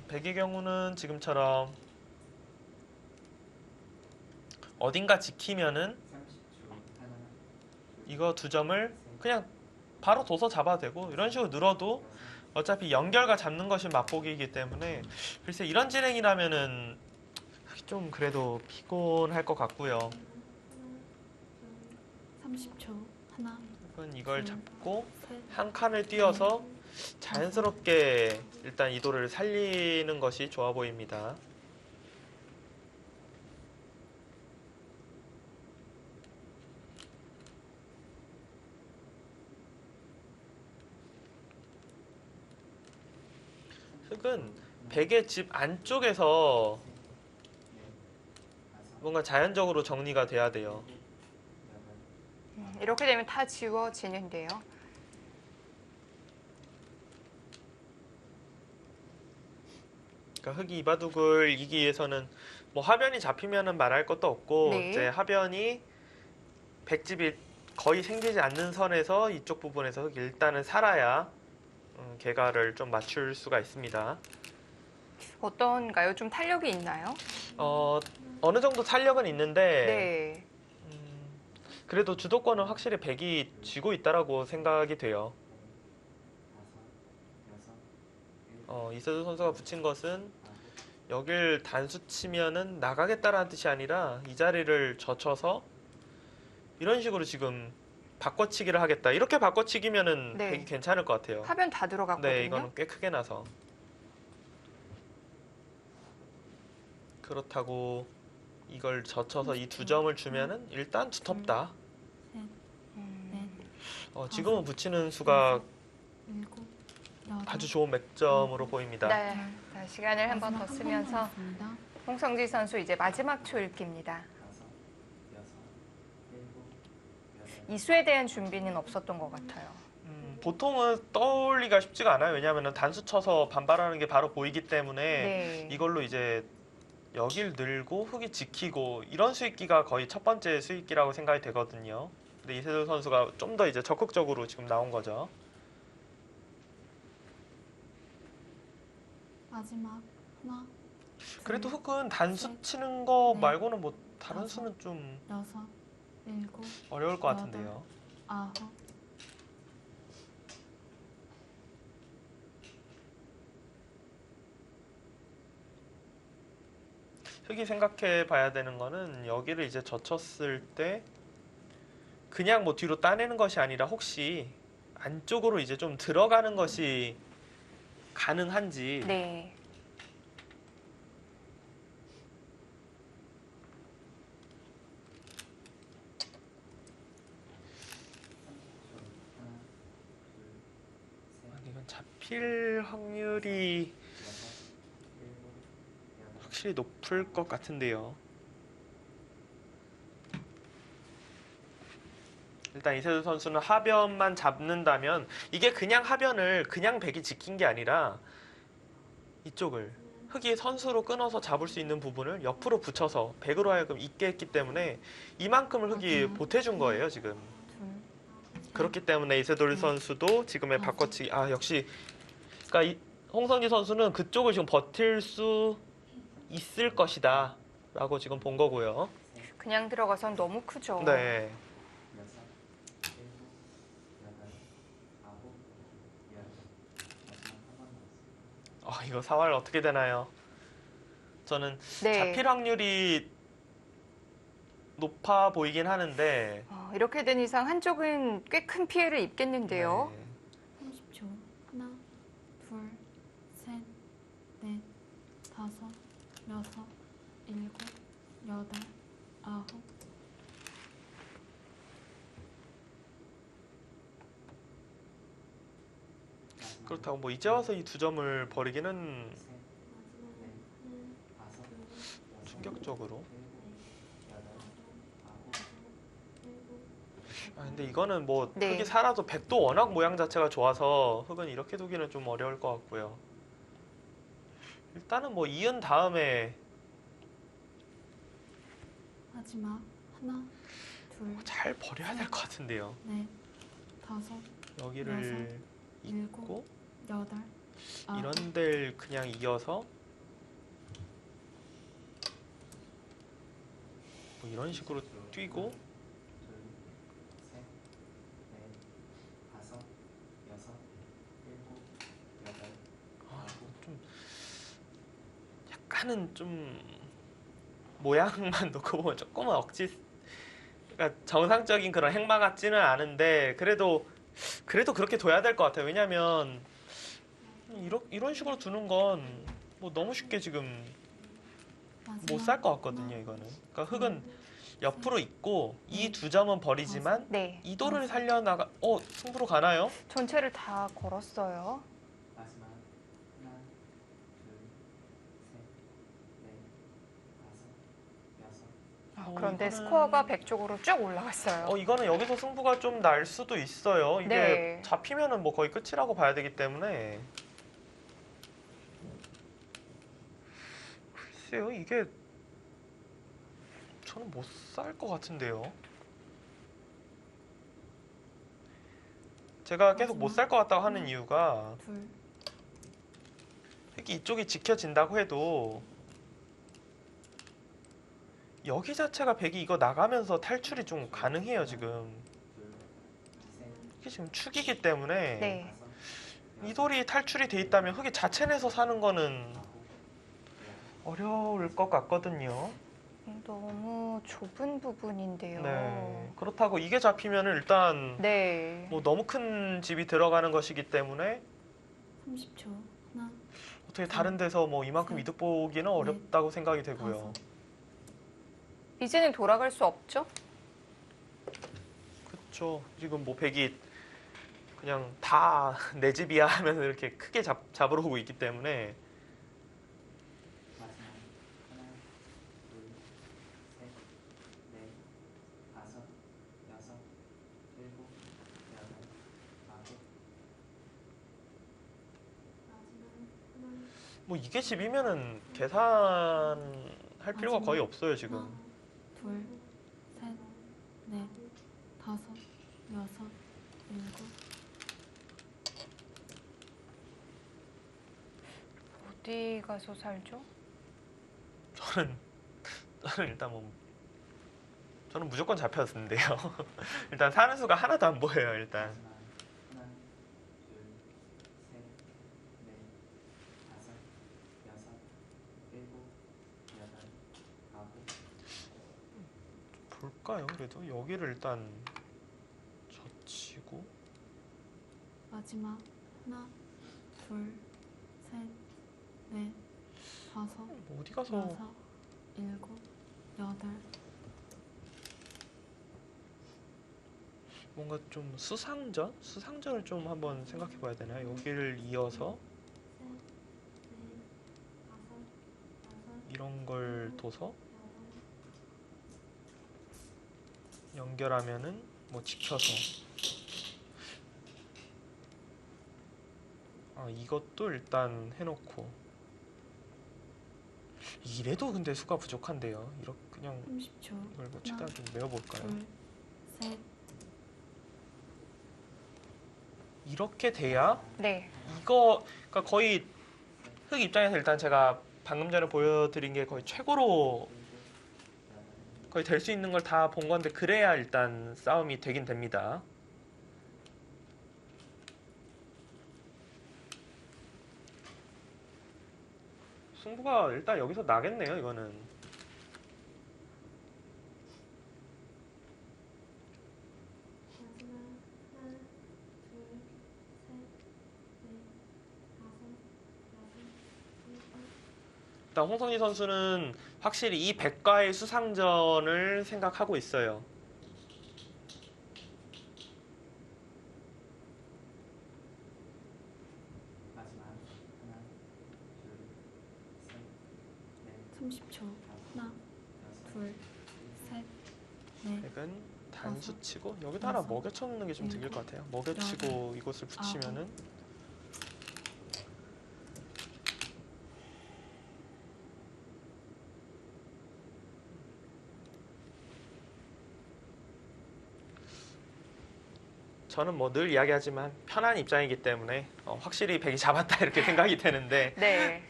백의 경우는 지금처럼 어딘가 지키면은 30초. 하나, 이거 두 점을 그냥 바로 둬서 잡아도 되고 이런 식으로 늘어도 어차피 연결과 잡는 것이 맛보기이기 때문에 글쎄 이런 진행이라면은 좀 그래도 피곤할 것 같고요. 30초. 하나, 이걸 잡고 셋, 한 칸을 띄어서 자연스럽게 일단 이도를 살리는 것이 좋아 보입니다. 흑은 백의 집 안쪽에서 뭔가 자연적으로 정리가 돼야 돼요. 이렇게 되면 다 지워지는데요. 그러니까 흑이 이바둑을 이기기 위해서는 뭐 하변이 잡히면은 말할 것도 없고 네. 이제 하변이 백집이 거의 생기지 않는 선에서 이쪽 부분에서 흑이 일단은 살아야 개가를 좀 맞출 수가 있습니다. 어떤가요? 좀 탄력이 있나요? 어느 정도 탄력은 있는데 네. 그래도 주도권은 확실히 백이 쥐고 있다라고 생각이 돼요. 이세돌 선수가 붙인 것은 여길 단수 치면은 나가겠다라는 뜻이 아니라 이 자리를 젖혀서 이런 식으로 지금 바꿔치기를 하겠다. 이렇게 바꿔치기면은 네. 백이 괜찮을 것 같아요. 화변 다 들어갔거든요. 네, 이거는 꽤 크게 나서. 그렇다고 이걸 젖혀서 이 두 점을 주면은 일단 두텁다. 음, 지금은 붙이는 수가 일곱, 여덟. 아주 좋은 맥점으로 보입니다. 네. 자, 시간을 한 번 더 마지막 한 쓰면서 남았습니다. 홍성지 선수 이제 마지막 초 읽기입니다. 다섯, 여섯, 일곱, 여덟. 이수에 대한 준비는 없었던 것 같아요. 보통은 떠올리기가 쉽지가 않아요. 왜냐하면 단수 쳐서 반발하는 게 바로 보이기 때문에 네. 이걸로 이제 여길 늘고 흑이 지키고 이런 수익기가 거의 첫 번째 수익기라고 생각이 되거든요. 근데 이세돌 선수가 좀 더 이제 적극적으로 지금 나온 거죠. 마지막 하나, 그래도 둘, 흑은 단수 셋, 치는 거 넷, 말고는 뭐 다른 다섯, 수는 좀 여섯, 일곱, 어려울 것 같은데요. 아홉. 흙이 생각해 봐야 되는 거는 여기를 이제 젖혔을 때 그냥 뭐 뒤로 따내는 것이 아니라 혹시 안쪽으로 이제 좀 들어가는 것이 가능한지. 네. 이건 잡힐 확률이 확실히 높을 것 같은데요. 일단 이세돌 선수는 하변만 잡는다면 이게 그냥 하변을 그냥 백이 지킨 게 아니라 이쪽을 흙이 선수로 끊어서 잡을 수 있는 부분을 옆으로 붙여서 백으로 하여금 있게 했기 때문에 이만큼을 흙이 보태준 거예요 지금. 둘, 그렇기 때문에 이세돌 선수도 지금의 바꿔치기 역시 그러니까 홍성지 선수는 그쪽을 지금 버틸 수 있을 것이다 라고 지금 본 거고요. 그냥 들어가선 너무 크죠. 네. 여섯, 일곱, 여덟, 아홉, 열. 마지막 한번 넣었습니다. 이거 사활 어떻게 되나요? 저는 네. 잡힐 확률이 높아 보이긴 하는데 이렇게 된 이상 한쪽은 꽤 큰 피해를 입겠는데요. 네. 30초. 하나, 둘, 셋, 넷, 다섯, 여섯, 일곱, 여덟, 아홉. 마지막 그렇다고 뭐 이제 와서 이 두 점을 버리기는 셋, 넷, 다섯, 여섯, 충격적으로. 일곱, 여덟, 아홉. 근데 이거는 뭐 네. 흙이 살아도 백도 워낙 모양 자체가 좋아서 흙은 이렇게 두기는 좀 어려울 것 같고요. 일단은 뭐 이은 다음에 마지막 하나, 둘, 잘 버려야 될 것 같은데요. 넷, 다섯, 여기를 일곱, 있고 여덟, 아홉. 이런 데를 그냥 이어서 뭐 이런 식으로 뛰고 둘, 셋, 넷, 다섯, 여섯, 일곱, 여덟, 좀 약간은 좀 모양만 놓고 보면 조금은 그러니까 정상적인 그런 행마 같지는 않은데 그래도 그렇게 둬야 될 것 같아요. 왜냐면 이런 식으로 두는 건 뭐 너무 쉽게 지금 못 살 것 같거든요. 이거는. 그러니까 흙은 옆으로 있고 이 두 점은 버리지만 네. 이 돌을 살려나가 승부로 가나요? 전체를 다 걸었어요. 마지막 하나, 둘, 셋, 넷, 다섯, 여섯. 그런데 이거는- 스코어가 100 쪽으로 쭉 올라갔어요. 이거는 여기서 승부가 좀 날 수도 있어요. 이게 네. 잡히면은 뭐 거의 끝이라고 봐야 되기 때문에. 글쎄요, 이게 저는 못 살 것 같은데요. 제가 계속 못 살 것 같다고 하는 이유가 둘, 특히 이쪽이 지켜진다고 해도 여기 자체가 백이 이거 나가면서 탈출이 좀 가능해요 지금. 둘, 셋, 이게 지금 축이기 때문에 네. 다섯, 이 돌이 탈출이 돼 있다면 흙이 자체 내서 사는 거는 아홉, 어려울 것 같거든요. 너무 좁은 부분인데요. 네. 그렇다고 이게 잡히면 일단 네. 뭐 너무 큰 집이 들어가는 것이기 때문에 30초. 하나, 어떻게 다른 데서 뭐 이만큼 이득 보기는 어렵다고 생각이 되고요. 다섯. 이제는 돌아갈 수 없죠? 그렇죠. 지금 뭐 백이 그냥 다 내 집이야 하면서 이렇게 크게 잡으러 오고 있기 때문에 마지막 하나, 둘, 셋, 넷, 다섯, 여섯, 일곱, 여덟, 아홉. 뭐 이게 집이면은 계산할 필요가 거의 없어요 지금. 하나, 둘, 셋, 넷, 다섯, 여섯, 일곱. 어디 가서 살죠? 저는 일단 뭐 저는 무조건 잡혔는데요. 일단 사는 수가 하나도 안 보여요 일단. 마지막 하나, 둘, 셋, 넷, 다섯, 여섯, 일곱, 여덟, 볼까요? 그래도 여기를 일단 젖히고 마지막 하나, 둘, 셋, 넷, 다섯, 뭐 어디 가서 여섯, 일곱, 여덟. 뭔가 좀 수상전을 좀 한번 생각해 봐야 되나요? 여기를 이어서 이런 걸 둬서 연결하면은 뭐 지켜서 이것도 일단 해놓고 이래도 근데 수가 부족한데요. 이렇게 그냥 30초. 이걸 뭐 최대한 좀 메워볼까요? 둘, 셋. 이렇게 돼야 네. 이거 그러니까 거의 흑 입장에서 일단 제가 방금 전에 보여드린 게 거의 최고로 거의 될 수 있는 걸 다 본 건데 그래야 일단 싸움이 되긴 됩니다. 승부가 일단 여기서 나겠네요, 이거는. 일단 홍성희 선수는 확실히 이 백과의 수상전을 생각하고 있어요. 마지막 하나, 둘, 셋, 넷, 30초. 하나, 여섯, 둘, 셋, 넷, 백은 단수 치고 여기다 하나 여섯, 먹여쳐 놓는 게 좀 되길 것 같아요. 먹여치고 이곳을 붙이면은 저는 뭐 늘 이야기하지만 편한 입장이기 때문에 확실히 백이 잡았다 이렇게 생각이 되는데 네.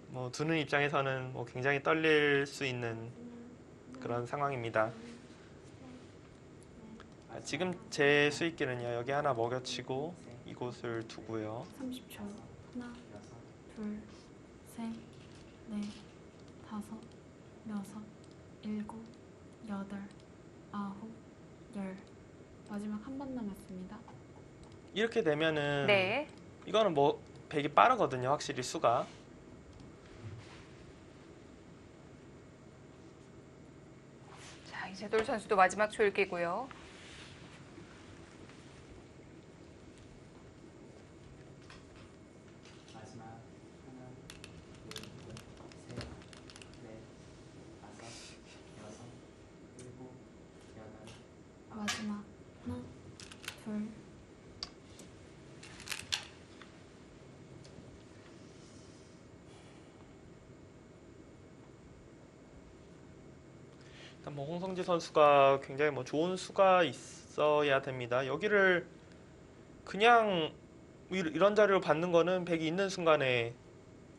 뭐 두는 입장에서는 뭐 굉장히 떨릴 수 있는 그런 상황입니다. 지금 제 수익기는요 여기 하나 먹여치고 이곳을 두고요. 30초. 하나, 여섯, 둘, 셋, 넷, 다섯, 여섯, 일곱, 여덟, 아홉, 열. 마지막 한 번 남았습니다. 이렇게 되면은 네. 이거는 뭐 백이 빠르거든요, 확실히 수가. 자, 이세돌 선수도 마지막 조일기고요. 마지막 하나, 둘, 셋, 넷, 다섯, 여섯, 일곱, 여덟, 아홉. 마지막 하나, 둘, 일단 뭐 홍성지 선수가 굉장히 뭐 좋은 수가 있어야 됩니다. 여기를 그냥 이런 자리로 받는 거는 백이 있는 순간에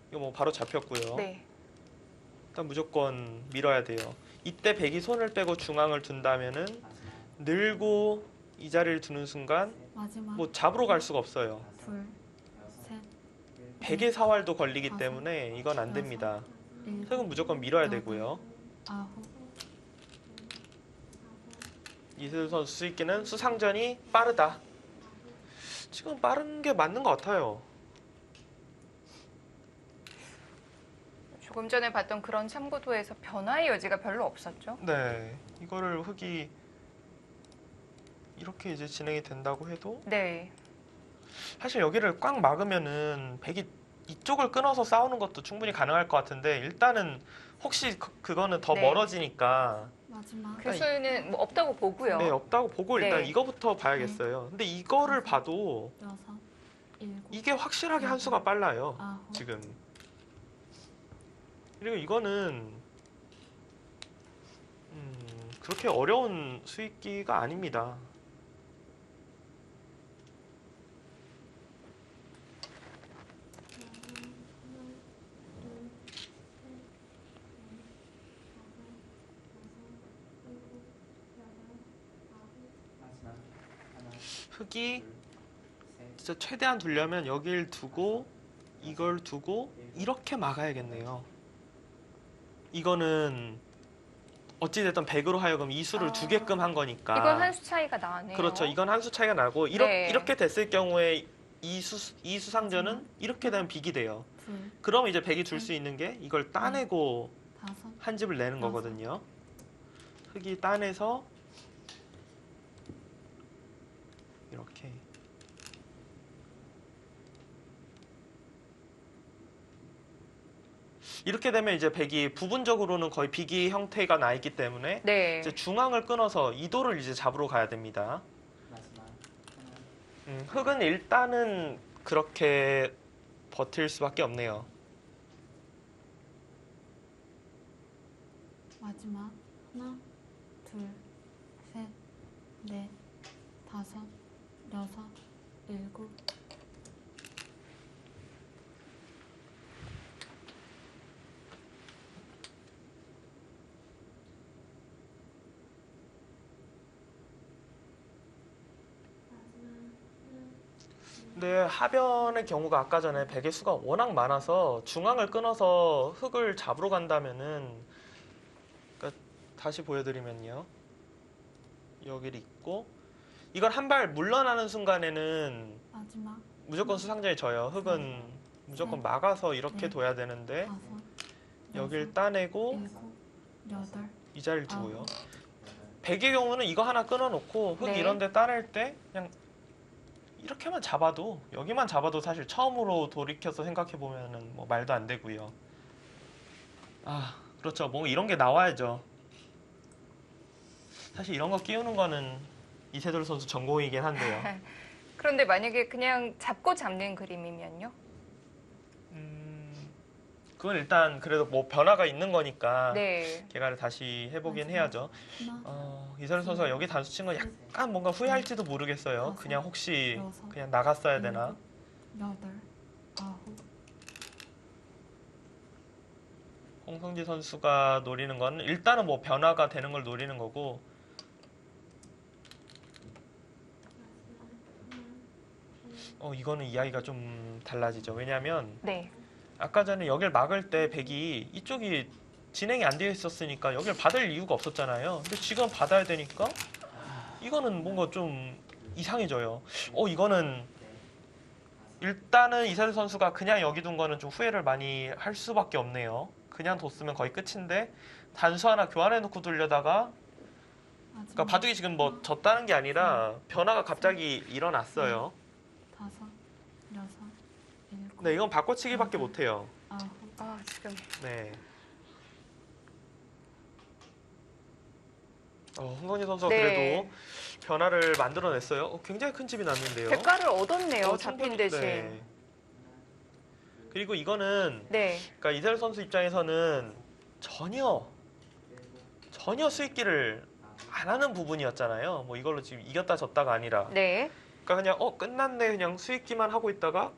이거 뭐 바로 잡혔고요. 네. 일단 무조건 밀어야 돼요. 이때 백이 손을 빼고 중앙을 둔다면은 마지막 늘고 이 자리를 두는 순간 마지막 뭐 잡으러 갈 수가 없어요. 다섯, 둘, 여섯, 셋, 일곱, 백의 사활도 걸리기 때문에 이건 안 됩니다. 일곱, 흑은 무조건 밀어야 되고요. 아홉. 이세돌 선수 수익기는 수상전이 빠르다. 지금 빠른 게 맞는 것 같아요. 조금 전에 봤던 그런 참고도에서 변화의 여지가 별로 없었죠. 네, 이거를 흑이 이렇게 이제 진행이 된다고 해도 네. 사실 여기를 꽉 막으면은 백이 이쪽을 끊어서 싸우는 것도 충분히 가능할 것 같은데 일단은 혹시 그거는 더 네. 멀어지니까 마지막 그 수는 뭐 없다고 보고요. 네, 없다고 보고 일단 네. 이거부터 봐야겠어요. 근데 이거를 봐도 여섯, 일곱, 이게 확실하게 한 수가 빨라요. 아홉. 지금. 그리고 이거는 그렇게 어려운 수익기가 아닙니다. 마지막 하나, 흑이 둘, 셋, 진짜 최대한 두려면 여길 두고 이걸 두고 이렇게 막아야겠네요. 이거는 어찌됐든 100으로 하여금 이 수를 아. 주게끔 한 거니까. 이건 한 수 차이가 나네요. 그렇죠. 이건 한 수 차이가 나고 네. 이렇게 됐을 경우에 이 수상전은 이렇게 되면 빅이 돼요. 둘, 그럼 이제 100이 줄 수 있는 게 이걸 따내고 다섯, 한 집을 내는 거거든요. 흑이 따내서 이렇게 이렇게 되면 이제 100이 부분적으로는 거의 비기 형태가 나 있기 때문에 네. 이제 중앙을 끊어서 이도를 이제 잡으러 가야 됩니다. 마지막 하나, 흑은 일단은 그렇게 버틸 수밖에 없네요. 마지막 하나, 둘, 셋, 넷, 다섯, 여섯, 일곱. 근데 하변의 경우가 아까 전에 100의 수가 워낙 많아서 중앙을 끊어서 흑을 잡으러 간다면은 그러니까 다시 보여드리면요. 여기를 있고 이걸 한 발 물러나는 순간에는 마지막 무조건 수상자에 져요. 흑은 무조건 막아서 이렇게 둬야 되는데 다섯, 여길 여섯, 따내고 일곱, 여덟, 이 자리를 두고요. 아홉. 100의 경우는 이거 하나 끊어놓고 흑 네. 이런 데 따낼 때 그냥 이렇게만 잡아도 여기만 잡아도 사실 처음으로 돌이켜서 생각해보면은 뭐 말도 안 되고요. 아 그렇죠. 뭐 이런 게 나와야죠. 사실 이런 거 끼우는 거는 이세돌 선수 전공이긴 한데요. 그런데 만약에 그냥 잡고 잡는 그림이면요? 그건 일단 그래도 뭐 변화가 있는 거니까 네. 개가를 다시 해보긴 해야죠. 하나, 이세돌 선수가 여기 단수 친 건 약간 뭔가 후회할지도 모르겠어요. 그냥 혹시 그냥 나갔어야 되나? 여덟, 아홉, 홍성지 선수가 노리는 건 일단은 뭐 변화가 되는 걸 노리는 거고 이거는 이야기가 좀 달라지죠. 왜냐하면 네. 아까 전에 여길 막을 때 백이 이쪽이 진행이 안 되어 있었으니까 여길 받을 이유가 없었잖아요. 근데 지금 받아야 되니까 이거는 뭔가 좀 이상해져요. 이거는 일단은 이세돌 선수가 그냥 여기 둔 거는 좀 후회를 많이 할 수밖에 없네요. 그냥 뒀으면 거의 끝인데 단수 하나 교환해 놓고 두려다가 그러니까 바둑이 지금 뭐 졌다는 게 아니라 변화가 갑자기 일어났어요. 다섯, 여섯, 일곱, 근데 이건 바꿔치기밖에 못해요. 아홉. 아, 지금 네. 홍성지 선수가 네. 그래도 변화를 만들어냈어요. 굉장히 큰 집이 났는데요. 대가를 얻었네요. 잡힌 충분히- 대신. 네. 그리고 이거는 네. 그러니까 이세돌 선수 입장에서는 전혀 수익기를 안 하는 부분이었잖아요. 뭐 이걸로 지금 이겼다 졌다가 아니라. 네. 그러니까 그냥 끝났네 그냥 수익기만 하고 있다가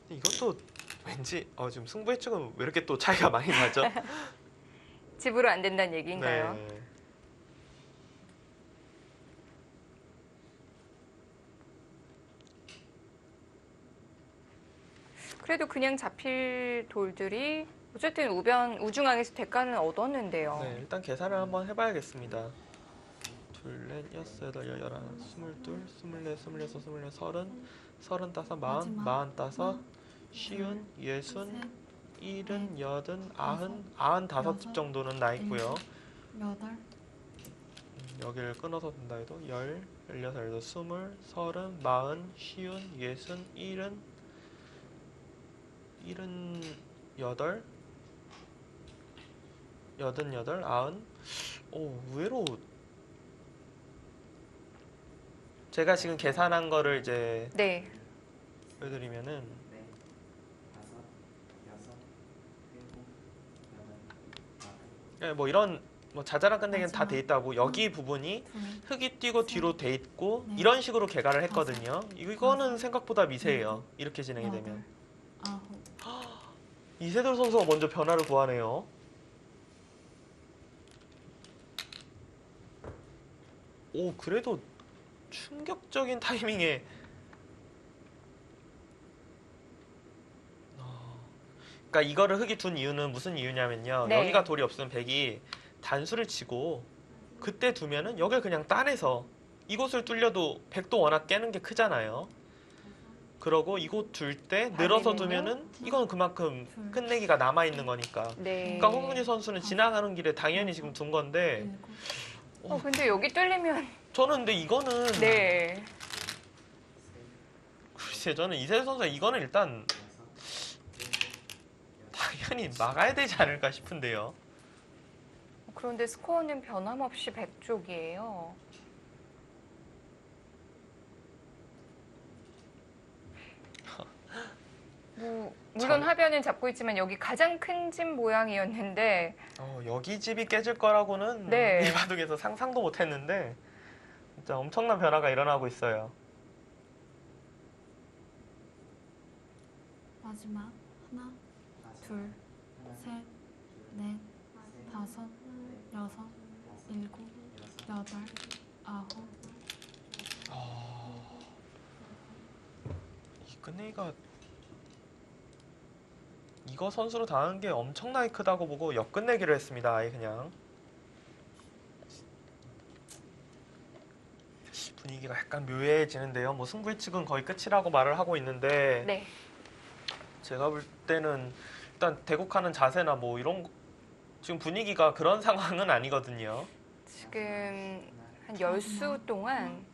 이것도 왠지 지금 승부 예측은 왜 이렇게 또 차이가 많이 나죠? 집으로 안 된다는 얘기인가요? 네. 그래도 그냥 잡힐 돌들이 어쨌든 우중앙에서 대가는 얻었는데요. 네, 일단 계산을 한번 해봐야겠습니다. 둘, 넷, 여섯, 여덟, 열하나, 스물둘, 스물넷, 스물여섯, 스물여섯, 서른, 서른다섯, 마흔, 마흔다섯, 쉬운, 예순, 일흔, 여든, 아흔다섯 집 정도는 나 있고요. 여덟, 여기를 끊어서 둔다 해도 열, 열여섯, 열여덟, 스물, 서른, 마흔, 쉬운, 예순, 일흔, 여덟, 여든 여덟, 아흔. 의외로 제가 지금 계산한 거를 이제 네. 보여드리면은 네, 다섯, 여섯, 일곱, 여덟, 아홉. 뭐 이런 뭐 자잘한 끝내기는 다 돼 있다고 여기 부분이 둘, 흙이 뛰고 뒤로 돼 있고 네. 이런 식으로 개가를 했거든요. 이거는 생각보다 미세해요. 이렇게 진행이 여덟, 되면 아홉. 이세돌 선수가 먼저 변화를 구하네요. 그래도 충격적인 타이밍에 그러니까 이거를 흙이 둔 이유는 무슨 이유냐면요. 네. 여기가 돌이 없으면 백이 단수를 치고 그때 두면은 여길 그냥 따내서 이곳을 뚫려도 백도 워낙 깨는 게 크잖아요. 그러고 이곳 둘 때 늘어서 반대면요? 두면은 이건 그만큼 끝내기가 남아 있는 거니까. 네. 그러니까 홍은희 선수는 지나가는 길에 당연히 지금 둔 건데 일곱, 근데 여기 뚫리면 저는 근데 이거는 네. 글쎄 저는 이세돌 선수가 이거는 일단 당연히 막아야 되지 않을까 싶은데요. 그런데 스코어는 변함없이 100쪽이에요. 물론 하변은 잡고 있지만 여기 가장 큰 집 모양이었는데 여기 집이 깨질 거라고는 네. 이 바둑에서 상상도 못했는데 진짜 엄청난 변화가 일어나고 있어요. 마지막 하나, 둘, 셋, 넷, 다섯, 여섯, 일곱, 여덟, 아홉. 이 끝내기가 이거 선수로 당한 게 엄청나게 크다고 보고 역끝내기를 했습니다. 아예 그냥 분위기가 약간 묘해지는데요. 뭐 승부 예측은 거의 끝이라고 말을 하고 있는데 네. 제가 볼 때는 일단 대국하는 자세나 뭐 이런 지금 분위기가 그런 상황은 아니거든요. 지금 한 10수 동안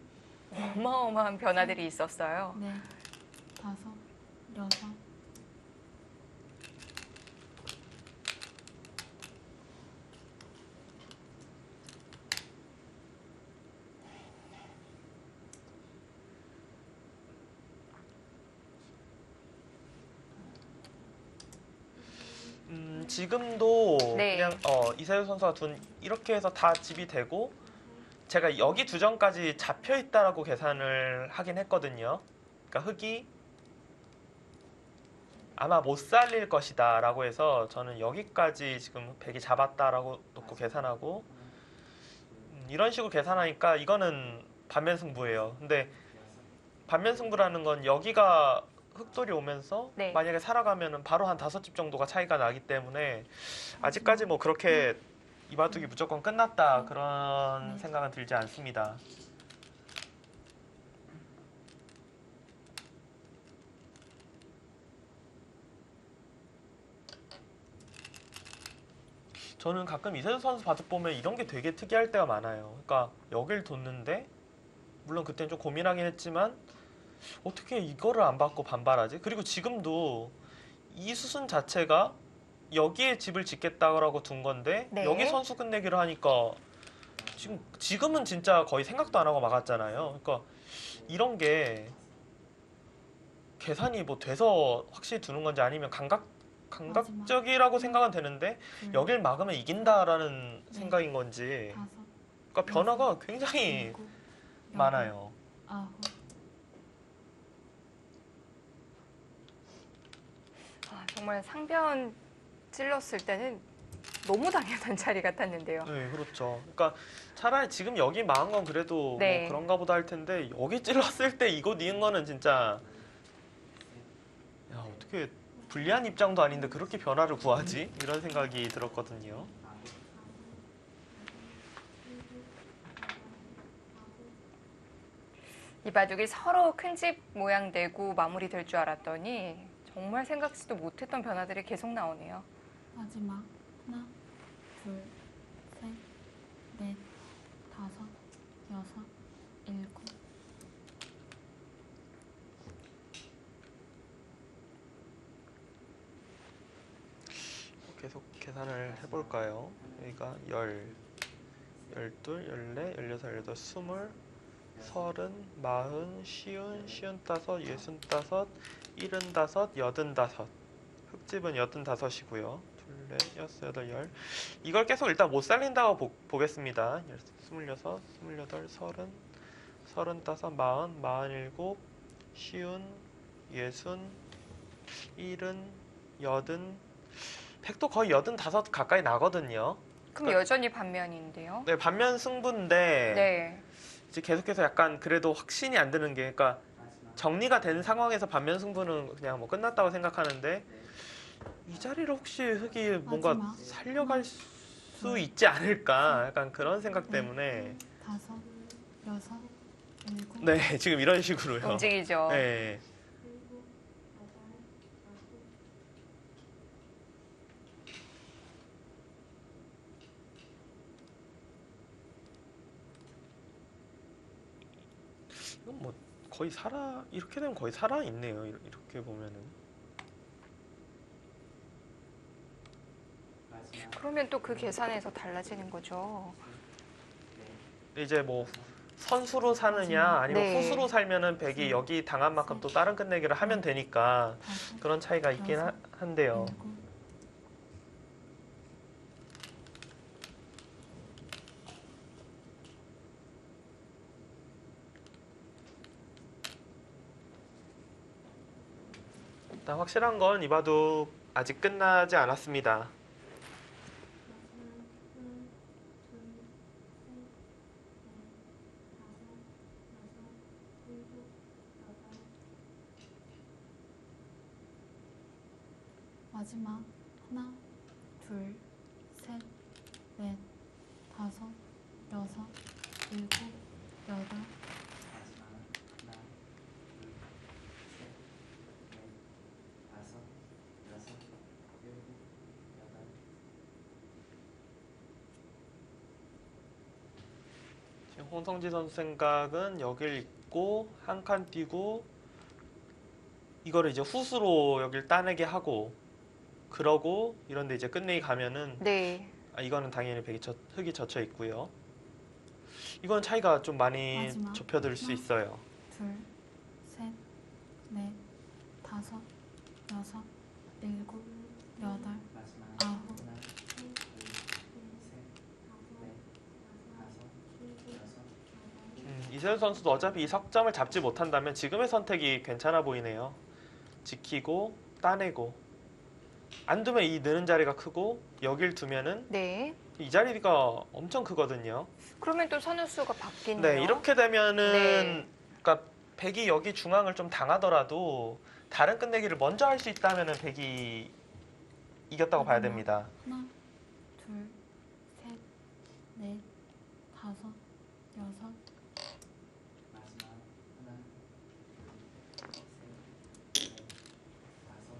어마어마한 변화들이 있었어요. 넷, 다섯, 여섯. 지금도 네. 그냥 이세돌 선수가 둔 이렇게 해서 다 집이 되고 제가 여기 두 점까지 잡혀 있다라고 계산을 하긴 했거든요. 그러니까 흙이 아마 못 살릴 것이다라고 해서 저는 여기까지 지금 백이 잡았다라고 놓고 계산하고 이런 식으로 계산하니까 이거는 반면 승부예요. 근데 반면 승부라는 건 여기가 흑돌이 오면서 네. 만약에 살아가면은 바로 한 5집 정도가 차이가 나기 때문에 아직까지 뭐 그렇게 이 바둑이 무조건 끝났다 그런 생각은 들지 않습니다. 저는 가끔 이세돌 선수 바둑 보면 이런 게 되게 특이할 때가 많아요. 그러니까 여길 뒀는데 물론 그때는 좀 고민하긴 했지만 어떻게 이거를 안 받고 반발하지? 그리고 지금도 이 수순 자체가 여기에 집을 짓겠다고 둔 건데 네. 여기 선수 끝내기를 하니까 지금은 진짜 거의 생각도 안 하고 막았잖아요. 그러니까 이런 게 계산이 뭐 돼서 확실히 두는 건지 아니면 감각적이라고 생각은 되는데 둘, 여길 막으면 이긴다라는 생각인 건지 다섯, 그러니까 변화가 굉장히 일곱, 여덟, 많아요. 아홉. 정말 상변 찔렀을 때는 너무 당연한 자리 같았는데요. 네, 그렇죠. 그러니까 차라리 지금 여기 망한 건 그래도 네. 뭐 그런가 보다 할 텐데 여기 찔렀을 때 이거 니은 거는 진짜 야 어떻게 불리한 입장도 아닌데 그렇게 변화를 구하지? 이런 생각이 들었거든요. 이 바둑이 서로 큰 집 모양 내고 마무리될 줄 알았더니 정말 생각지도 못했던 변화들이 계속 나오네요. 마지막 하나, 둘, 셋, 넷, 다섯, 여섯, 일곱. 계속 계산을 해볼까요? 여기가 12, 14, 16, 18, 20, 30, 40, 쉬운, 쉬운 따섯, 65, 75, 85. 흑집은 85이고요. 둘, 넷, 여섯, 여덟, 열. 이걸 계속 일단 못 살린다고 보겠습니다. 26, 28, 30, 35, 40, 47, 쉬운, 60, 70, 80, 백도 거의 85 가까이 나거든요. 그럼 여전히 반면인데요. 네, 반면 승부인데 네. 이제 계속해서 약간 그래도 확신이 안 드는 게 그러니까 정리가 된 상황에서 반면 승부는 그냥 뭐 끝났다고 생각하는데 이 자리를 혹시 흑이 뭔가 마지막. 살려갈 수 있지 않을까 약간 그런 생각 때문에 5, 6, 7. 네 지금 이런 식으로요. 움직이죠. 네. 이건 뭐 거의 이렇게 되면 거의 살아 있네요. 이렇게 보면은. 마지막 그러면 또 그 계산에서 달라지는 거죠. 이제 뭐 선수로 사느냐 아니면 네. 후수로 살면은 백이 여기 당한 만큼 또 다른 끝내기를 하면 되니까 5, 그런 차이가 있긴 한데요. 7. 일단 확실한 건 이 바둑 아직 끝나지 않았습니다. 마지막. 하나, 둘, 셋, 넷, 다섯, 여섯, 일곱, 여덟. 마지막 하나, 둘, 셋, 넷, 다섯, 여섯, 일곱, 여덟. 지금 홍성지 선수 생각은 여길 있고 한 칸 뛰고 이거를 이제 후수로 여길 따내게 하고 그러고 이런데 이제 끝내기 가면은 네. 이거는 당연히 흙이 젖혀 있고요. 이건 차이가 좀 많이 마지막. 좁혀들 수 있어요. 둘, 셋, 넷, 다섯, 여섯, 일곱, 여덟, 마지막 아홉. 하나, 둘, 셋, 넷, 다섯, 여섯. 이세훈 선수도 어차피 이 석점을 잡지 못한다면 지금의 선택이 괜찮아 보이네요. 지키고 따내고 안 두면 이 느는 자리가 크고 여길 두면은 네. 이 자리가 엄청 크거든요. 그러면 또 선우수가 바뀌네요. 네, 이렇게 되면은 네. 그러니까 백이 여기 중앙을 좀 당하더라도 다른 끝내기를 먼저 할 수 있다면은 백이 이겼다고 봐야 됩니다. 하나, 둘, 셋, 넷, 다섯, 여섯. 마지막 하나, 둘, 셋, 넷, 다섯,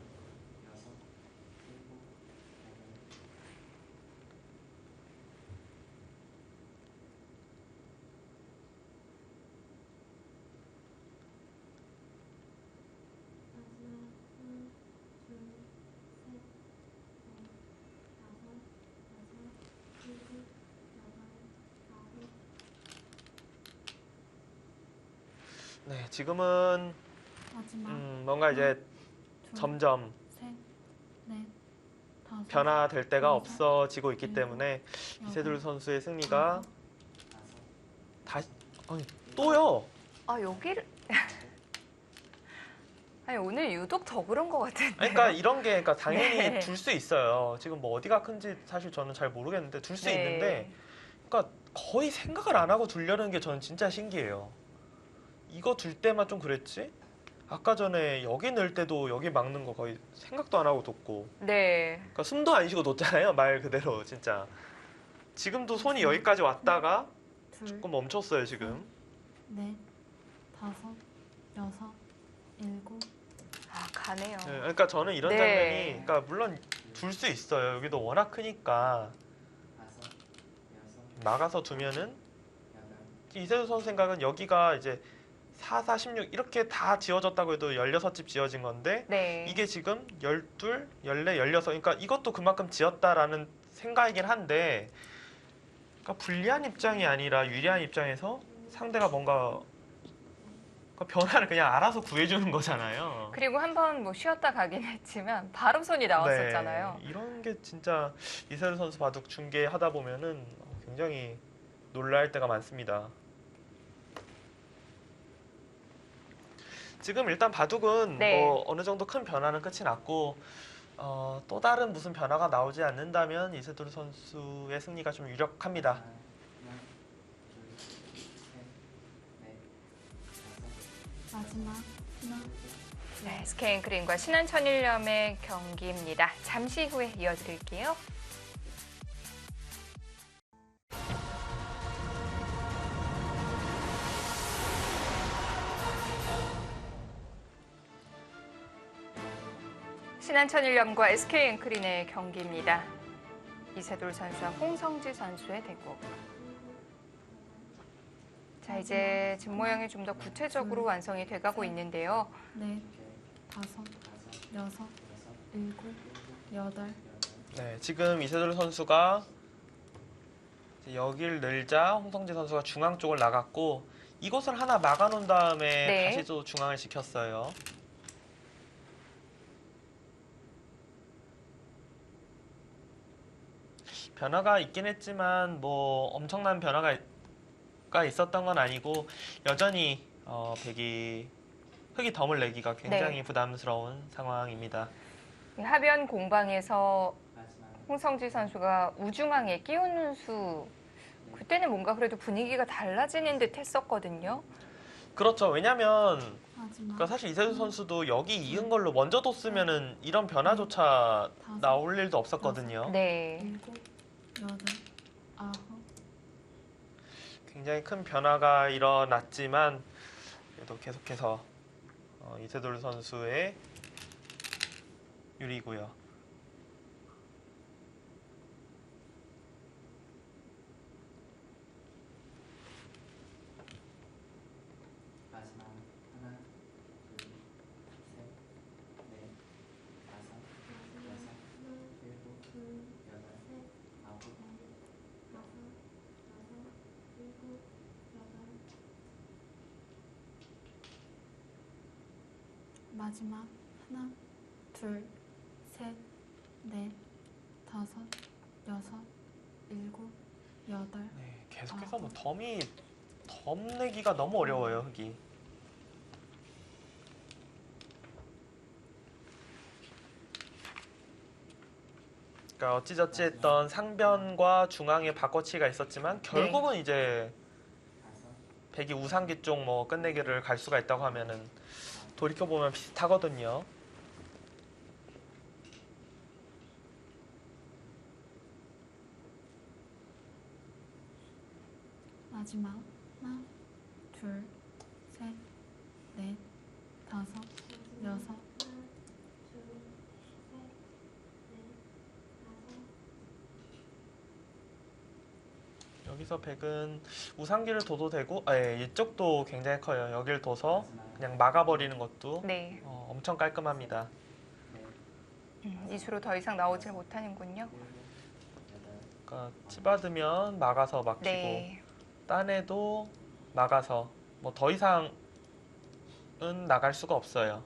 여섯, 일곱, 여덟. 네, 지금은 마지막. 뭔가 이제 둘, 점점 셋, 넷, 다섯. 변화될 때가 여섯, 없어지고 있기 일곱, 때문에 여덟, 이세돌 선수의 승리가 다섯, 다시 또요. 아, 여기를. 아니, 오늘 유독 더 그런 것 같은데. 그러니까 이런 게 그러니까 당연히 네. 둘 수 있어요. 지금 뭐 어디가 큰지 사실 저는 잘 모르겠는데 둘 수 있는데 그러니까 거의 생각을 안 하고 두려는 게 저는 진짜 신기해요. 이거 둘 때만 좀 그랬지? 아까 전에 여기 넣을 때도 여기 막는 거 거의 생각도 안 하고 뒀고 네. 그러니까 숨도 안 쉬고 뒀잖아요. 말 그대로 진짜. 지금도 손이 여기까지 왔다가 둘, 조금 멈췄어요 지금. 넷, 다섯, 여섯, 일곱. 아, 가네요. 네, 그러니까 저는 이런 네. 장면이 그러니까 물론 둘 수 있어요. 여기도 워낙 크니까 다섯, 여섯, 막아서 두면은 여덟. 이세돌 선수 생각은 여기가 이제 4, 4, 16 이렇게 다 지어졌다고 해도 16집 지어진 건데 네. 이게 지금 12, 14, 16 그러니까 이것도 그만큼 지었다라는 생각이긴 한데 그러니까 불리한 입장이 아니라 유리한 입장에서 상대가 뭔가 그러니까 변화를 그냥 알아서 구해주는 거잖아요. 그리고 한번 뭐 쉬었다 가긴 했지만 바로 손이 나왔었잖아요. 네, 이런 게 진짜 이세돌 선수 바둑 중계하다 보면은 굉장히 놀랄 때가 많습니다. 지금 일단 바둑은 네. 뭐 어느 정도 큰 변화는 끝이 났고 또 다른 무슨 변화가 나오지 않는다면 이세돌 선수의 승리가 좀 유력합니다. 하나, 둘, 셋, 넷, 다섯. 마지막. 하나, 네, SK앤크린과 신한천일염의 경기입니다. 잠시 후에 이어드릴게요. 신한천일염과 SK앤크린의 경기입니다. 이세돌 선수와 홍성지 선수의 대국. 자, 이제 집 모양이 좀 더 구체적으로 완성이 돼가고 있는데요. 넷, 다섯, 여섯, 일곱, 여덟. 네, 지금 이세돌 선수가 이제 여길 늘자 홍성지 선수가 중앙 쪽을 나갔고 이곳을 하나 막아놓은 다음에 네. 다시 또 중앙을 지켰어요. 변화가 있긴 했지만 뭐 엄청난 변화가 있었던 건 아니고 여전히 흙이 덤을 내기가 굉장히 네. 부담스러운 상황입니다. 이 하변 공방에서 마지막 홍성지 선수가 우중앙에 끼우는 수, 그때는 뭔가 그래도 분위기가 달라지는 듯 했었거든요. 그렇죠. 왜냐면 마지막. 그러니까 사실 이세돌 선수도 여기 이은 걸로 먼저 뒀으면은 이런 변화조차 나올 일도 없었거든요. 네. 일곱, 여덟, 아홉. 굉장히 큰 변화가 일어났지만 그래도 계속해서 이세돌 선수의 유리고요. 마지막 하나, 둘, 셋, 넷, 다섯, 여섯, 일곱, 여덟, 아홉, 마지막 하나, 둘, 셋, 넷, 다섯, 여섯, 일곱, 여덟. 네, 계속해서 뭐 덤 내기가 너무 어려워요, 흙이. 그러니까 어찌저찌 했던 상변과 중앙에 바꿔치기가 있었지만 결국은 이제 다섯, 백이 우상기 쪽 뭐 끝내기를 갈 수가 있다고 하면은 돌이켜보면 비슷하거든요. 마지막 하나, 둘, 셋, 넷, 다섯, 여섯. 여기서 백은 우상기를 둬도 되고, 이쪽도 굉장히 커요. 여길 둬서 마지막 그냥 막아버리는 것도 네. 엄청 깔끔합니다. 넷, 이 수로 더 이상 나오질 못하는군요. 일곱, 여덟, 그러니까 치받으면 막아서 막히고 네. 딴에도 막아서 뭐 더 이상은 나갈 수가 없어요.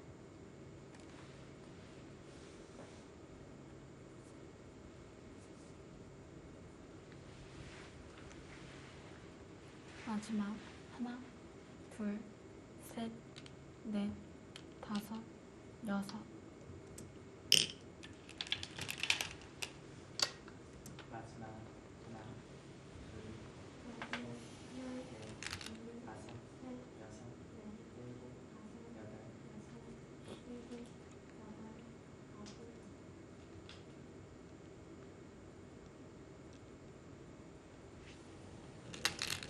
마지막 하나, 둘, 셋, 넷, 다섯, 여섯. 마지막 하나, 둘, 셋, 넷, 다섯, 여섯, 일곱, 여덟,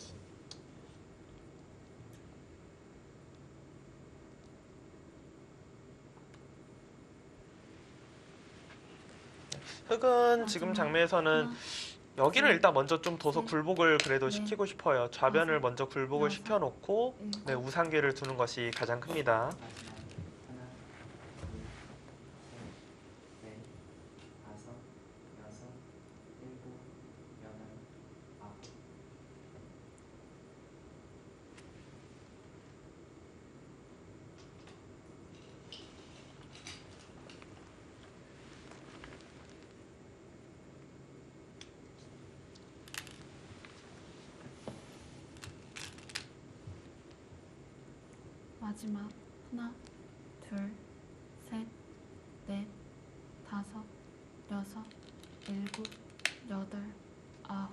흙은 지금 장면에서는 하나, 여기를 둘, 일단 먼저 좀 둬서 셋, 굴복을 그래도 넷, 시키고 싶어요. 좌변을 다섯, 먼저 굴복을 여섯, 시켜놓고 일곱. 네, 우상기를 두는 것이 가장 큽니다. 마지막 하나, 둘, 셋, 넷, 다섯, 여섯, 일곱, 여덟, 아홉. 마지막 하나, 둘, 셋, 넷, 다섯, 여섯, 일곱, 여덟, 아홉.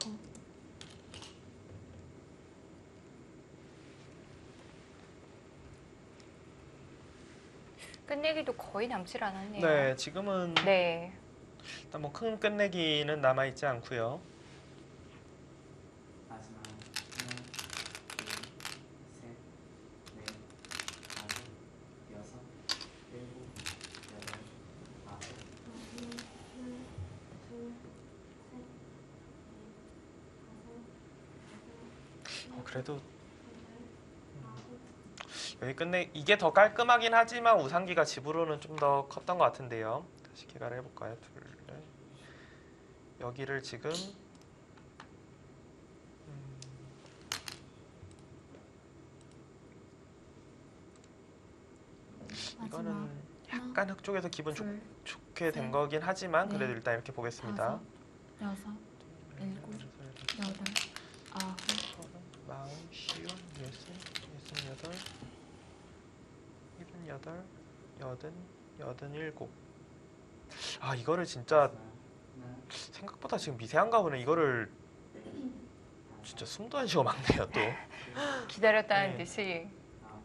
끝내기도 거의 남질 않았네요. 네, 지금은 네. 일단 뭐 큰 끝내기는 남아 있지 않고요. 마지막 하나, 둘, 셋, 넷, 다섯, 여섯, 일곱, 여덟, 아홉. 그래도 여기 끝내 이게 더 깔끔하긴 하지만 우상기가 집으로는 좀 더 컸던 것 같은데요. 다시 계산을 해볼까요? 둘, 넷. 여기를 지금 이거는 마지막 약간 흙 쪽에서 기분 둘, 좋게 된 셋, 거긴 하지만 넷, 그래도 일단 이렇게 보겠습니다. 다섯, 여섯, 일곱, 여덟, 아홉, 마흔, 쉬운, 예순, 예순여덟, 일흔여덟, 여든 일곱. 아 이거를 진짜 마지막 하나, 생각보다 지금 미세한가 보네. 이거를 진짜 숨도 안 쉬고 막네요 또. 기다렸다는 네. 듯이. 아홉.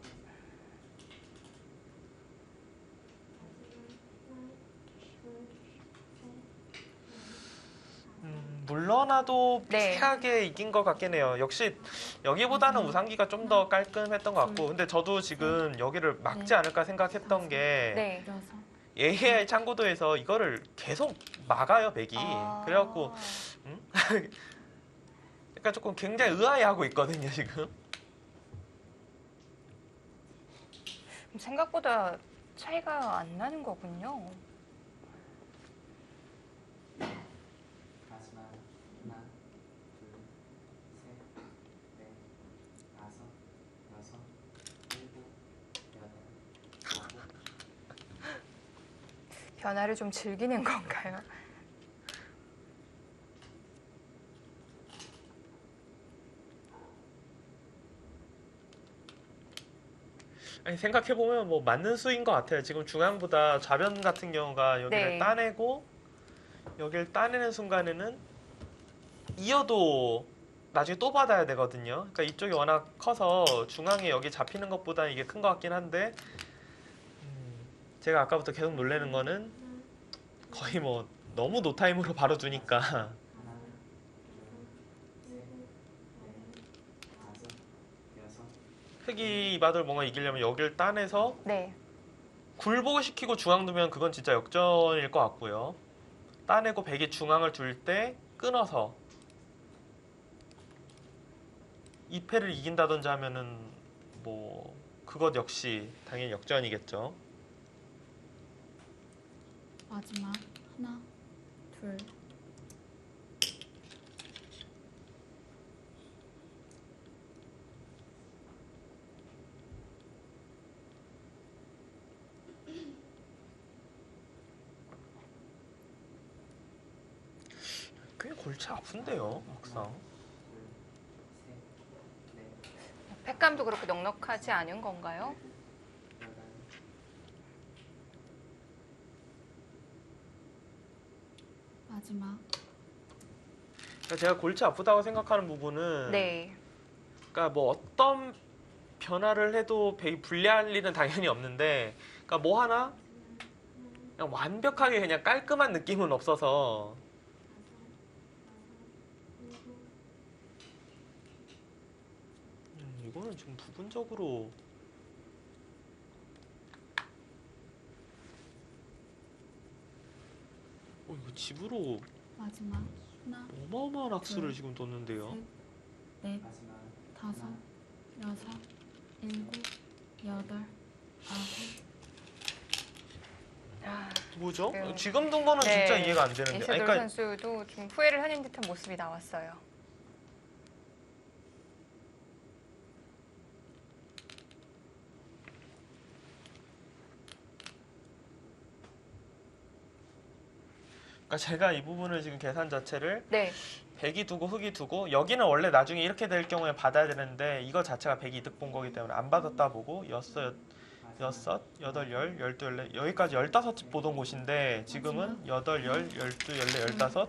물러나도 네. 미세하게 이긴 것 같긴 해요. 역시 여기보다는 우상기가 좀 더 깔끔했던 것 같고, 근데 저도 지금 여기를 막지 않을까 생각했던 게 네. 여섯, AI 창고도에서 이거를 계속 막아요 백이. 아. 그래갖고 약간 조금 굉장히 의아해하고 있거든요 지금. 생각보다 차이가 안 나는 거군요. 마지막 하나, 둘, 셋, 넷, 다섯, 여섯, 일곱, 여덟, 아홉. 변화를 좀 즐기는 건가요? 아니 생각해보면 뭐 맞는 수인 것 같아요. 지금 중앙보다 좌변 같은 경우가 여기를 네. 따내고 여기를 따내는 순간에는 이어도 나중에 또 받아야 되거든요. 그러니까 이쪽이 워낙 커서 중앙에 여기 잡히는 것보다는 이게 큰 것 같긴 한데 제가 아까부터 계속 놀라는 거는 거의 뭐 너무 노타임으로 바로 두니까 하나, 둘, 셋, 넷, 다섯, 여섯. 흑이 이 바닥을 뭔가 이기려면 여기를 따내서 네. 굴복을 시키고 중앙 두면 그건 진짜 역전일 것 같고요. 따내고 백이 중앙을 둘 때 끊어서 2패를 이긴다든지 하면은 뭐 그것 역시 당연히 역전이겠죠. 마지막 하나, 둘, 꽤 골치 아픈데요, 막상. 둘, 셋, 넷, 팩감도 그렇게 넉넉하지 않은 건가요? 여덟. 마지막 그러니까 제가 골치 아프다고 생각하는 부분은 네. 그러니까 뭐 어떤 변화를 해도 백이 불리할 일은 당연히 없는데 그러니까 뭐 하나 그냥 완벽하게 그냥 깔끔한 느낌은 없어서 이거는 지금 부분적으로 이거 집으로 마지막 하나, 어마어마한 악수를 지금 뒀는데요. 셋, 넷, 마지막 다섯, 하나, 여섯, 일곱, 여덟, 아홉. 아, 뭐죠? 네. 지금 둔 거는 네. 진짜 이해가 안 되는데. 아니, 이세돌 그러니까 선수도 좀 후회를 하는 듯한 모습이 나왔어요. 제가 이 부분을 지금 계산 자체를 네. 백이 두고 흑이 두고 여기는 원래 나중에 이렇게 될 경우에 받아야 되는데 이거 자체가 백이 이득 본 거기 때문에 안 받았다 보고 여섯, 여덟, 열, 열두, 열네 여기까지 15집 보던 곳인데 지금은 여덟, 열, 열두, 열네, 열다섯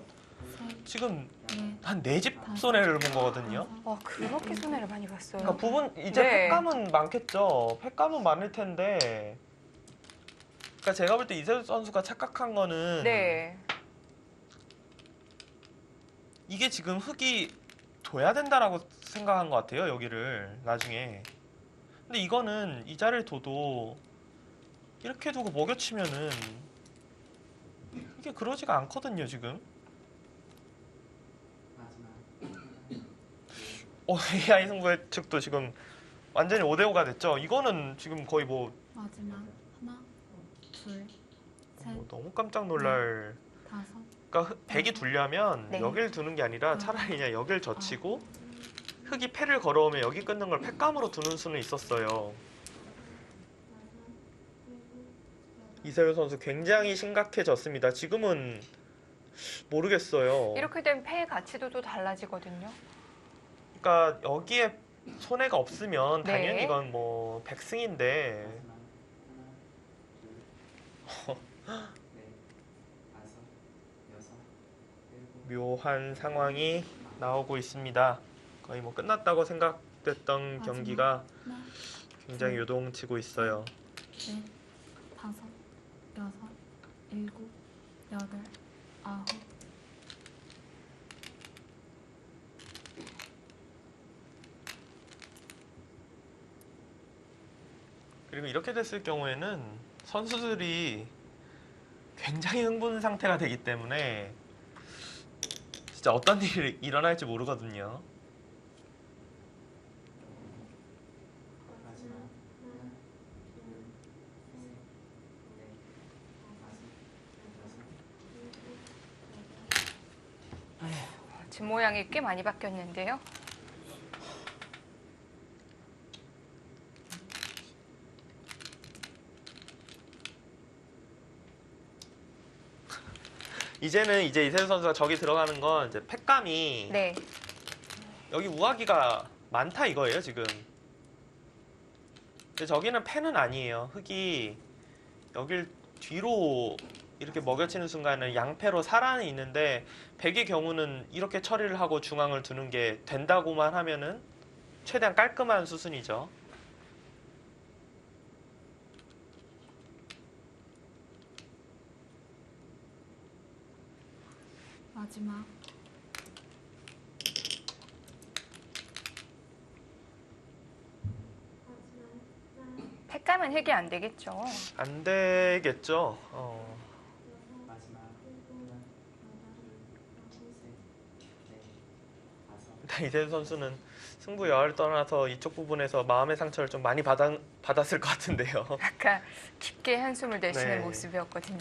셋, 지금 넷, 한 4집 손해를 본 거거든요. 다섯, 와, 그렇게 손해를 많이 봤어요. 그러니까 부분 이제 네. 팩감은 많겠죠. 팩감은 많을 텐데 그러니까 제가 볼 때 이세돌 선수가 착각한 거는 네. 이게 지금 흙이 둬야 된다라고 생각한 것 같아요. 여기를 나중에. 근데 이거는 이 자리를 둬도 이렇게 두고 먹여치면은 이게 그러지가 않거든요. 지금. 마지막 AI 승부의 측도 지금 완전히 5대5가 됐죠. 이거는 지금 거의 뭐 마지막 하나, 둘, 셋, 너무 깜짝 놀랄. 다섯, 그러니까 백이 두려면 네. 여길 두는 게 아니라 차라리 그냥 여길 젖히고 흙이 패를 걸어오면 여기 끊는 걸 팩감으로 두는 수는 있었어요. 이세돌 선수 굉장히 심각해졌습니다. 지금은 모르겠어요. 이렇게 되면 패의 가치도 또 달라지거든요. 그러니까 여기에 손해가 없으면 네. 당연히 이건 뭐 백승인데 마지막 하나, 둘, 셋, 넷, 다섯, 여섯, 일곱, 묘한 상황이 나오고 있습니다. 거의 뭐 끝났다고 생각됐던 마지막. 경기가 하나, 굉장히 요동치고 있어요. 넷, 다섯, 여섯, 일곱, 여덟, 아홉. 그리고 이렇게 됐을 경우에는 선수들이 굉장히 흥분 상태가 되기 때문에 진짜 어떤 일이 일어날지 모르거든요. 마지막 하나, 둘, 셋, 넷, 다섯, 여섯, 집 모양이 꽤 많이 바뀌었는데요. 이제는 이제 이세돌 선수가 저기 들어가는 건 이제 팩감이 네. 여기 우아기가 많다 이거예요 지금. 근데 저기는 펜은 아니에요. 흙이 여길 뒤로 이렇게 먹여치는 순간은 양패로 살아는 있는데 백의 경우는 이렇게 처리를 하고 중앙을 두는 게 된다고만 하면은 최대한 깔끔한 수순이죠. 마지막 패감은 획이 안 되겠죠. 안 되겠죠. 마지막 하나, 둘, 셋, 넷, 다섯, 근데 이세돌 선수는 승부 여하를 떠나서 이쪽 부분에서 마음의 상처를 좀 많이 받았을 것 같은데요. 아까 깊게 한숨을 내쉬는 네. 모습이었거든요.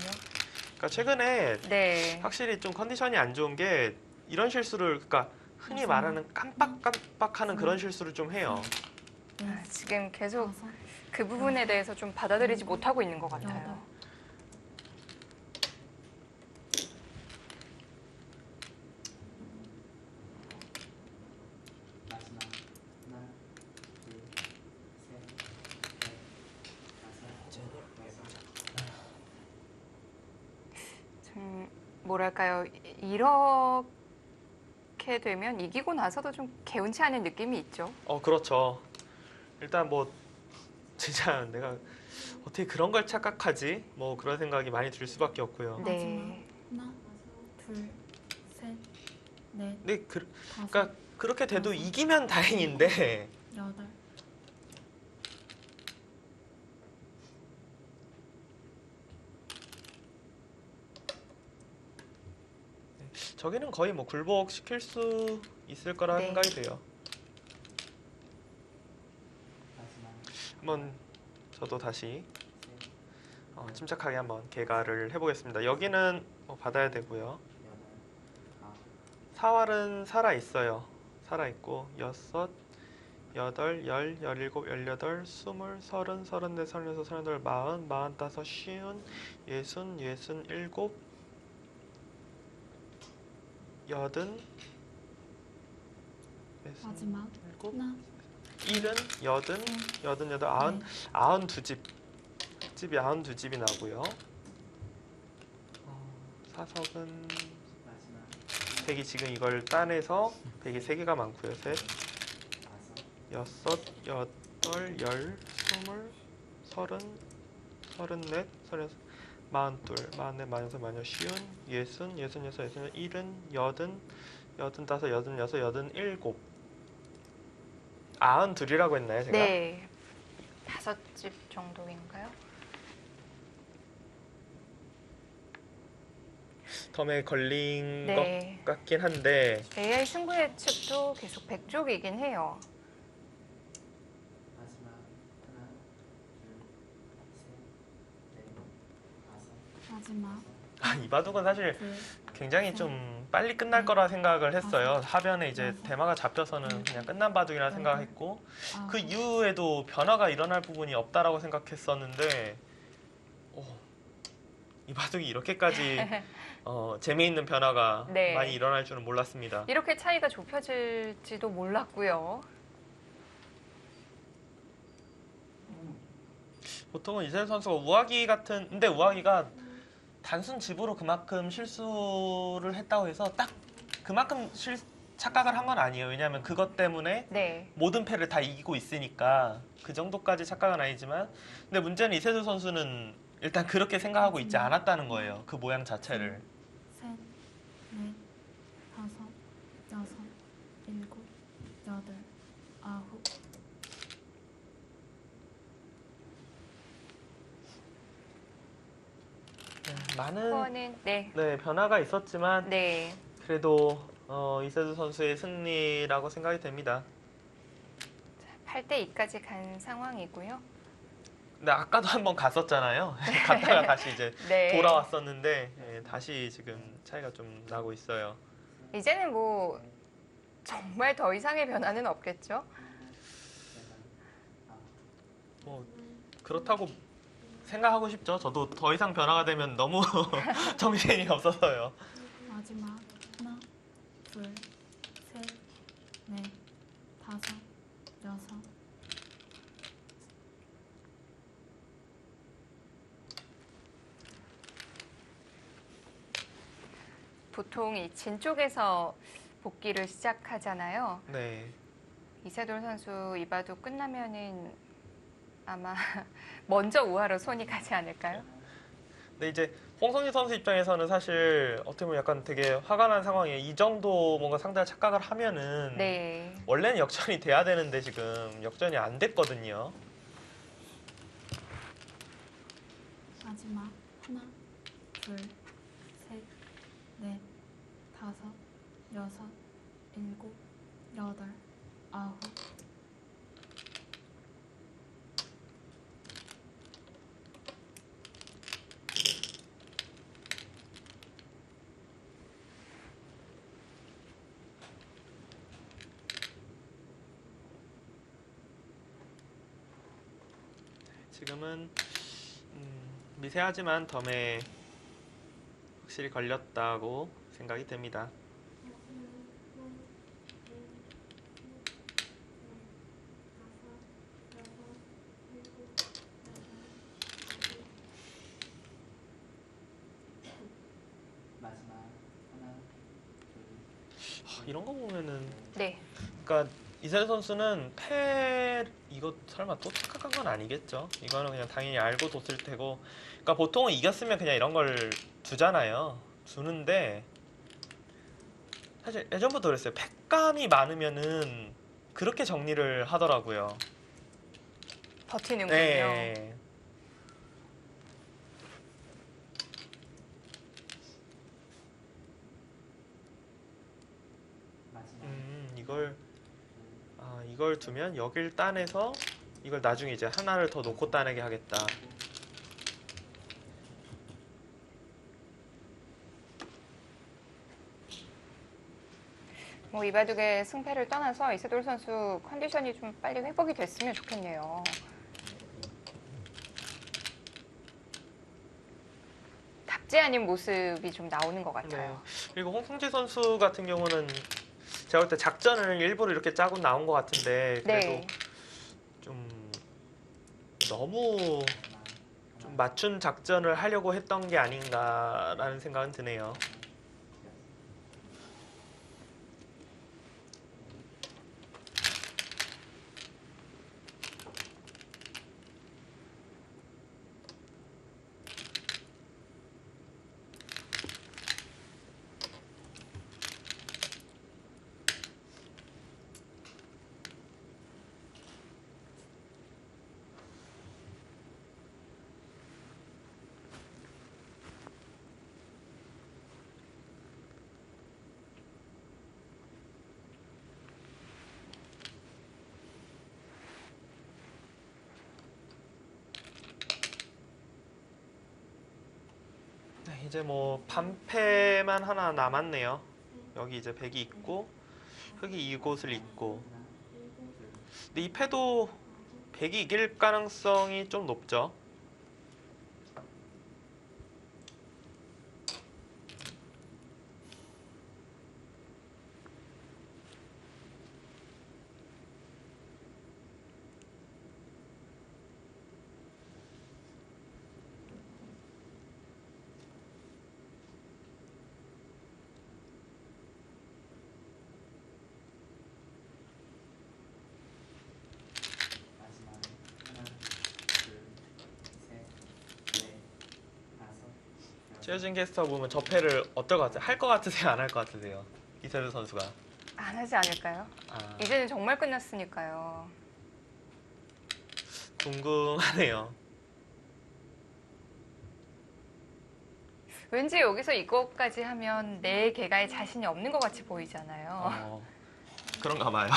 그러니까 최근에 네. 확실히 좀 컨디션이 안 좋은 게 이런 실수를 그러니까 흔히 말하는 깜빡깜빡하는 그런 실수를 좀 해요. 지금 계속 다섯, 그 부분에 대해서 좀 받아들이지 못하고 있는 것 같아요. 여덟. 마지막 하나, 둘, 셋, 넷, 다섯, 여섯, 좀 뭐랄까요, 이렇게 되면 이기고 나서도 좀 개운치 않은 느낌이 있죠. 그렇죠. 일단 뭐 진짜 내가 어떻게 그런 걸 착각하지? 뭐 그런 생각이 많이 들 수밖에 없고요. 네. 하나, 둘, 셋, 넷, 근데 다섯, 그러니까 그렇게 돼도 이기면 다행인데 여덟. 저기는 거의 뭐 굴복 시킬 수 있을 거라 네. 생각이 돼요. 마지막 한번 저도 다시 셋, 침착하게 한번 개가를 해보겠습니다. 여기는 받아야 되고요. 여덟, 아홉, 사활은 살아 있어요. 살아 있고 여섯, 여덟, 열, 열일곱, 열여덟, 스물, 서른, 서른네, 서른여섯, 서른여덟, 마흔, 마흔다섯, 쉬운, 예순, 예순일곱, 여든, 마지막 예순일곱, 하나, 일흔, 여든, 여든여덟, 아흔, 넷, 92집. 집이 92집이 나고요. 사석은 마지막 백이 지금 이걸 따내서 백이 3개가 많고요. 셋, 다섯, 여섯, 여덟, 열, 스물, 서른, 서른넷, 서른여섯. 42, 44, 46, 47, 60, 66, 67, 70, 80, 85, 86, 87, 92이라고 했나요, 제가? 네. 5집 정도인가요? 덤에 걸린 네. 것 같긴 한데 AI 승부 예측도 계속 100쪽이긴 해요. 마지막 하나, 둘, 셋, 넷, 다섯, 마지막 이 바둑은 사실 둘, 굉장히 셋, 좀 빨리 끝날 거라 생각을 했어요. 하변에 이제 여섯, 대마가 잡혀서는 그냥 끝난 바둑이라 여덟, 생각했고 아홉, 그 이후에도 변화가 일어날 부분이 없다라고 생각했었는데 이 바둑이 이렇게까지 재미있는 변화가 네. 많이 일어날 줄은 몰랐습니다. 이렇게 차이가 좁혀질지도 몰랐고요. 보통은 이세돌 선수가 우아기 같은 근데 우아기가 단순 집으로 그만큼 실수를 했다고 해서 딱 그만큼 착각을 한 건 아니에요. 왜냐하면 그것 때문에 네. 모든 패를 다 이기고 있으니까 그 정도까지 착각은 아니지만 근데 문제는 이세돌 선수는 일단 그렇게 생각하고 있지 않았다는 거예요. 그 모양 자체를. 셋, 넷, 다섯, 여섯, 일곱, 여덟, 아홉. 많은 스코어는 네. 변화가 있었지만 네. 그래도 이세돌 선수의 승리라고 생각이 됩니다. 8대 2까지 간 상황이고요. 근데 아까도 한번 갔었잖아요. 갔다가 다시 이제 네. 돌아왔었는데 다시 지금 차이가 좀 나고 있어요. 이제는 뭐 정말 더 이상의 변화는 없겠죠? 뭐 그렇다고 생각하고 싶죠. 저도 더 이상 변화가 되면 너무 정신이 없어서요. 마지막 하나, 둘, 셋, 넷, 다섯, 여섯. 보통 이 진 쪽에서 복귀를 시작하잖아요. 네. 이세돌 선수 이바둑 끝나면은 아마 먼저 우하로 손이 가지 않을까요? 근데 이제 홍성희 선수 입장에서는 사실 어떻게 보면 약간 되게 화가 난 상황이에요. 이 정도 뭔가 상대가 착각을 하면은 네. 원래는 역전이 돼야 되는데 지금 역전이 안 됐거든요. 마지막 하나, 둘, 셋, 넷, 다섯, 여섯, 일곱, 여덟, 아홉. 지금은 미세하지만 덤에 확실히 걸렸다고 생각이 됩니다. 마지막 하나, 둘, 이런 거 보면은 네. 그러니까 이세돌 선수는 이거 설마 또 착각한 건 아니겠죠? 이거는 그냥 당연히 알고 뒀을 테고 그러니까 보통은 이겼으면 그냥 이런 걸 두잖아요. 두는데 사실 예전부터 그랬어요. 패감이 많으면은 그렇게 정리를 하더라고요. 버티는군요. 네. 마지막 이걸 두면 여길 따내서 이걸 나중에 이제 하나를 더 놓고 따내게 하겠다. 뭐 이바둑의 승패를 떠나서 이세돌 선수 컨디션이 좀 빨리 회복이 됐으면 좋겠네요. 답지 아닌 모습이 좀 나오는 것 같아요. 그리고 홍성재 선수 같은 경우는 제가 볼 때 작전을 일부러 이렇게 짜고 나온 것 같은데 그래도 네. 좀 너무 좀 맞춘 작전을 하려고 했던 게 아닌가라는 생각은 드네요. 이제 뭐 반패만 하나 남았네요. 여기 이제 백이 있고 흑이 이곳을 잇고. 근데 이 패도 백이 이길 가능성이 좀 높죠. 마지막에 하나, 둘, 셋, 넷, 다섯, 여섯. 최효진 캐스터 보면 저 패를 어떨 것 같아요? 할 것 같으세요? 안 할 것 같으세요? 이세돌 선수가. 안 하지 않을까요? 아, 이제는 정말 끝났으니까요. 궁금하네요. 왠지 여기서 이것까지 하면 내 개가에 자신이 없는 것 같이 보이잖아요. 그런가 봐요.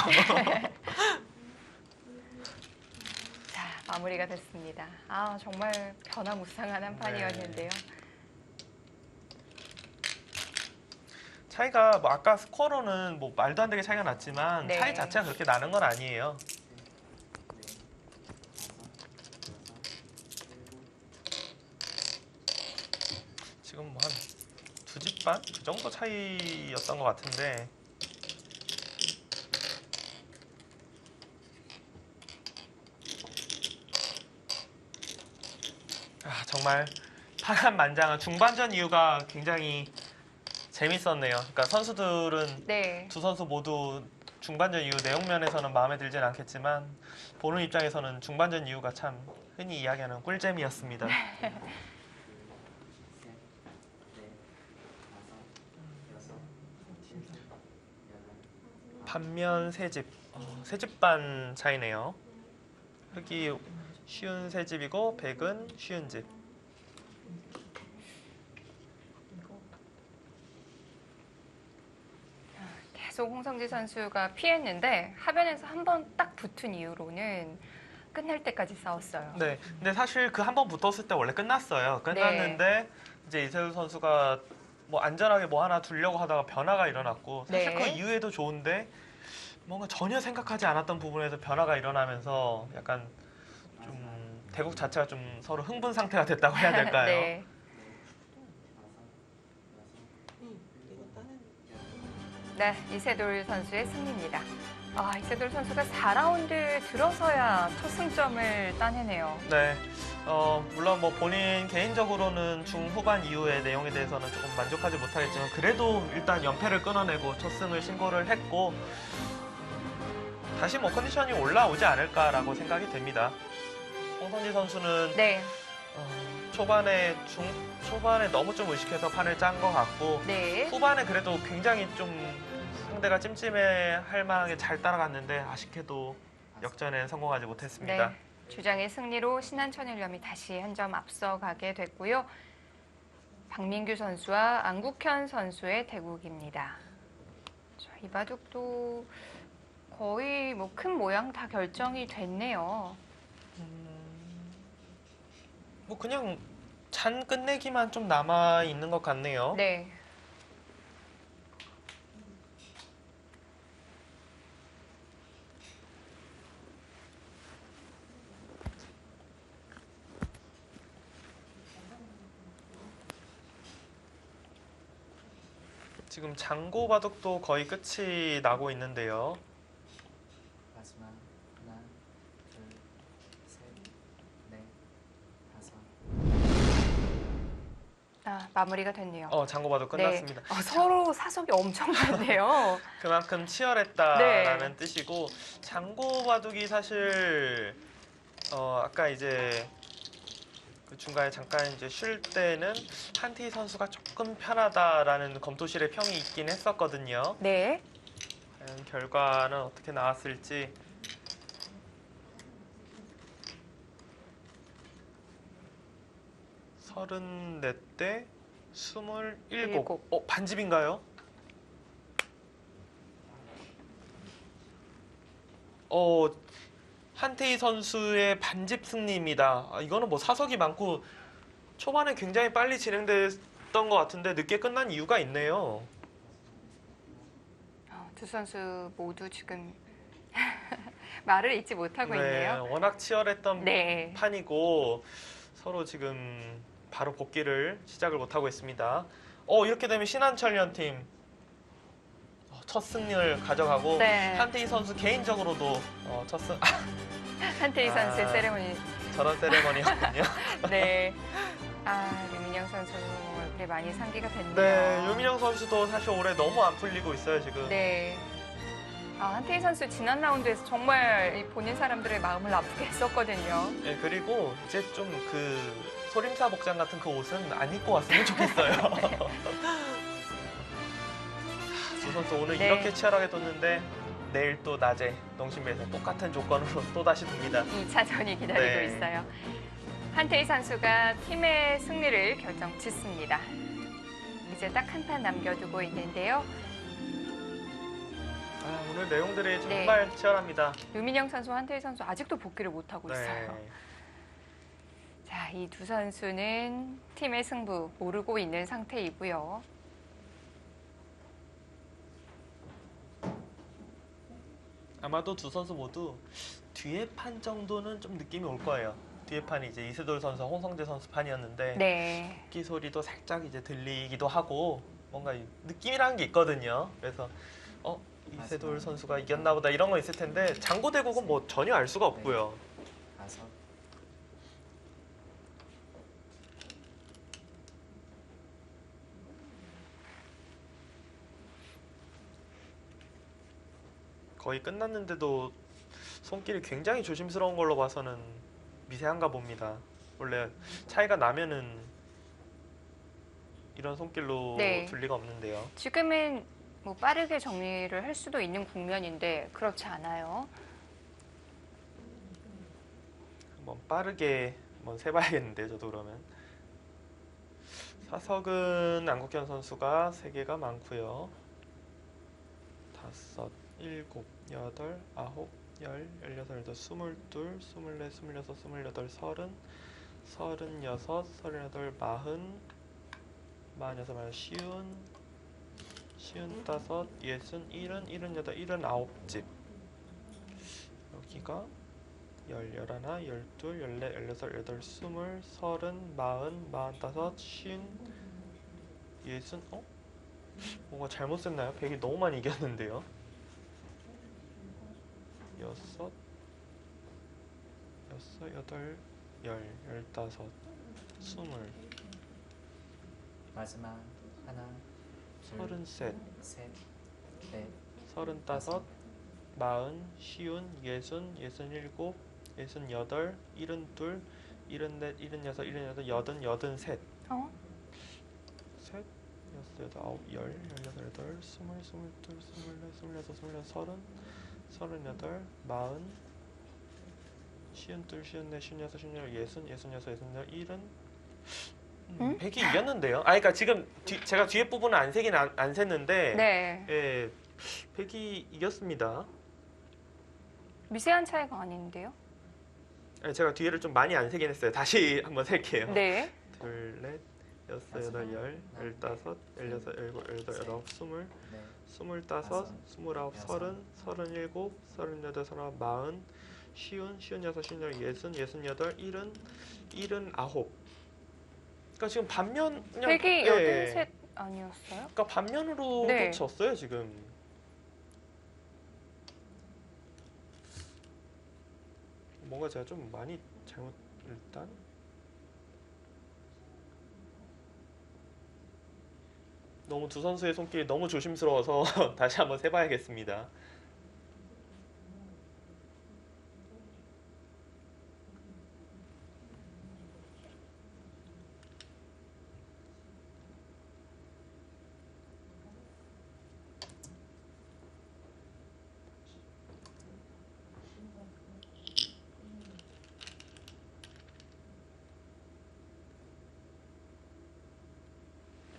자, 마무리가 됐습니다. 아, 정말 변화무쌍한 한 판이었는데요. 차이가 뭐 아까 스코어로는 뭐 말도 안 되게 차이가 났지만 네. 차이 자체가 그렇게 나는 건 아니에요. 지금 뭐 한 두 집 반? 그 정도 차이였던 것 같은데 정말 파란만장한 중반전 이유가 굉장히 재밌었네요. 그러니까 선수들은 네. 두 선수 모두 중반전 이후 내용면에서는 마음에 들진 않겠지만 보는 입장에서는 중반전 이후가 참 흔히 이야기하는 꿀잼이었습니다. 셋, 넷, 다섯, 여섯, 일곱, 여덟. 반면 세 집 반 차이네요. 흑이 쉬운 세 집이고 백은 쉬운 집. 계속 홍성지 선수가 피했는데 하변에서 한 번 딱 붙은 이후로는 끝날 때까지 싸웠어요. 네, 근데 사실 그 한 번 붙었을 때 원래 끝났어요. 끝났는데 이제 이세돌 선수가 뭐 안전하게 뭐 하나 두려고 하다가 변화가 일어났고 사실 네. 그 이후에도 좋은데 뭔가 전혀 생각하지 않았던 부분에서 변화가 일어나면서 약간 좀 대국 자체가 좀 서로 흥분 상태가 됐다고 해야 될까요? 네. 네, 이세돌 선수의 승리입니다. 아, 이세돌 선수가 4라운드 들어서야 첫 승점을 따내네요. 네, 물론 뭐 본인 개인적으로는 중후반 이후의 내용에 대해서는 조금 만족하지 못하겠지만 그래도 일단 연패를 끊어내고 첫 승을 신고를 했고 다시 뭐 컨디션이 올라오지 않을까라고 생각이 됩니다. 홍성지 선수는 네, 초반에 너무 좀 의식해서 판을 짠 것 같고 네. 후반에 그래도 굉장히 좀 상대가 찜찜해할 만하게 잘 따라갔는데 아쉽게도 역전에 성공하지 못했습니다. 네, 주장의 승리로 신한천일염이 다시 한 점 앞서가게 됐고요. 박민규 선수와 안국현 선수의 대국입니다. 자, 이 바둑도 거의 뭐 큰 모양 다 결정이 됐네요. 뭐 그냥 잔 끝내기만 좀 남아 있는 것 같네요. 네. 지금 장고 바둑도 거의 끝이 나고 있는데요. 마지막 하나, 둘, 셋, 넷, 다섯. 아, 마무리가 됐네요. 장고 바둑 끝났습니다. 네. 서로 사속이 엄청난데요. 그만큼 치열했다라는 네. 뜻이고 장고 바둑이 사실 아까 이제 그 중간에 잠깐 이제 쉴 때는 한태희 선수가 조금 편하다라는 검토실의 평이 있긴 했었거든요. 네. 과연 결과는 어떻게 나왔을지. 서른네 대 27. 반집인가요? 한태희 선수의 반집 승리입니다. 이거는 뭐 사석이 많고 초반에 굉장히 빨리 진행됐던 있었던 것 같은데 늦게 끝난 이유가 있네요. 두 선수 모두 지금 말을 잊지 못하고 네, 있네요. 워낙 치열했던 네. 판이고 서로 지금 바로 복귀를 시작을 못하고 있습니다. 이렇게 되면 신한철련 팀 첫 승리를 가져가고 네. 한태희 선수 개인적으로도 첫 승... 한태희 선수의 아. 세레모니. 저런 세레머니였군요. 네. 류민영 선수 얼굴에 많이 상기가 됐네요. 네, 유민영 선수도 사실 올해 너무 안 풀리고 있어요 지금. 네. 한태희 선수 지난 라운드에서 정말 이 본인 사람들의 마음을 아프게 했었거든요. 네, 그리고 이제 좀 그 소림사 복장 같은 그 옷은 안 입고 왔으면 좋겠어요. 두 선수 오늘 네. 이렇게 치열하게 뒀는데 내일 또 낮에 농심에서 똑같은 조건으로 또 다시 둡니다. 2차전이 기다리고 네. 있어요. 한태희 선수가 팀의 승리를 결정짓습니다. 이제 딱 한 판 남겨두고 있는데요. 오늘 내용들이 네. 정말 치열합니다. 유민영 선수, 한태희 선수 아직도 복귀를 못하고 있어요. 네. 자, 이 두 선수는 팀의 승부 모르고 있는 상태이고요. 아마도 두 선수 모두 뒤에 판 정도는 좀 느낌이 올 거예요. 뒤에 판이 이제 이세돌 선수, 홍성재 선수 판이었는데 네. 복귀 소리도 살짝 이제 들리기도 하고 뭔가 이 느낌이라는 게 있거든요. 그래서 이세돌 선수가 이겼나 보다 이런 거 있을 텐데 장고대국은 뭐 전혀 알 수가 없고요. 5, 거의 끝났는데도 손길이 굉장히 조심스러운 걸로 봐서는 미세한가 봅니다. 원래 차이가 나면은 이런 손길로 네. 둘 리가 없는데요. 지금은 뭐 빠르게 정리를 할 수도 있는 국면인데 그렇지 않아요. 한번 빠르게 한번 세봐야겠는데요, 저도 그러면. 사석은 안국현 선수가 3개가 많고요. 5, 7, 8, 9, 10, 16, 22, 24, 26, 28, 30, 36, 38, 40, 46, 쉬운 5, 60, 70, 78, 79집. 여기가 10, 11, 12, 14, 16, 18, 20, 30, 40, 45, 50, 60, 뭔가 잘못 썼나요? 100이 너무 많이 이겼는데요. 6, 8, 10, 15, 20, 마지막 하나, 둘, 33, 셋, 넷, 35, 40, 쉬운, 60, 67, 68, 72, 74, 76, 78, 80, 83, 어? 셋, 6, 8, 9, 10, 11, 18, 20, 22, 24, 26, 27, 38, 40, 52, 54, 55, 56, 60, 66, 67, 70, 응? 100이 이겼는데요. 그러니까 지금 제가 뒤에 부분은 안 세긴 안 셌는데 네. 예, 100이 이겼습니다. 미세한 차이가 아닌데요. 제가 뒤에를 좀 많이 안 세긴 했어요. 다시 한번 셀게요. 네. 둘, 넷, 여섯, 여덟, 열, 열다섯, 열여섯, 열일곱, 열여덟, 열아홉, 스물, 넷, 스물다섯, 스물아홉, 서른, 서른일곱, 서른여덟, 서른아홉, 마흔, 쉬운, 쉬운여섯, 쉬운여덟, 예순, 예순여덟, 일흔, 일흔아홉. 그러니까 지금 반면 그냥 100이 예. 83 아니었어요? 그러니까 반면으로 네. 졌어요 지금. 뭔가 제가 좀 많이 잘못 일단. 너무 두 선수의 손길이 너무 조심스러워서 다시 한번 세봐야겠습니다.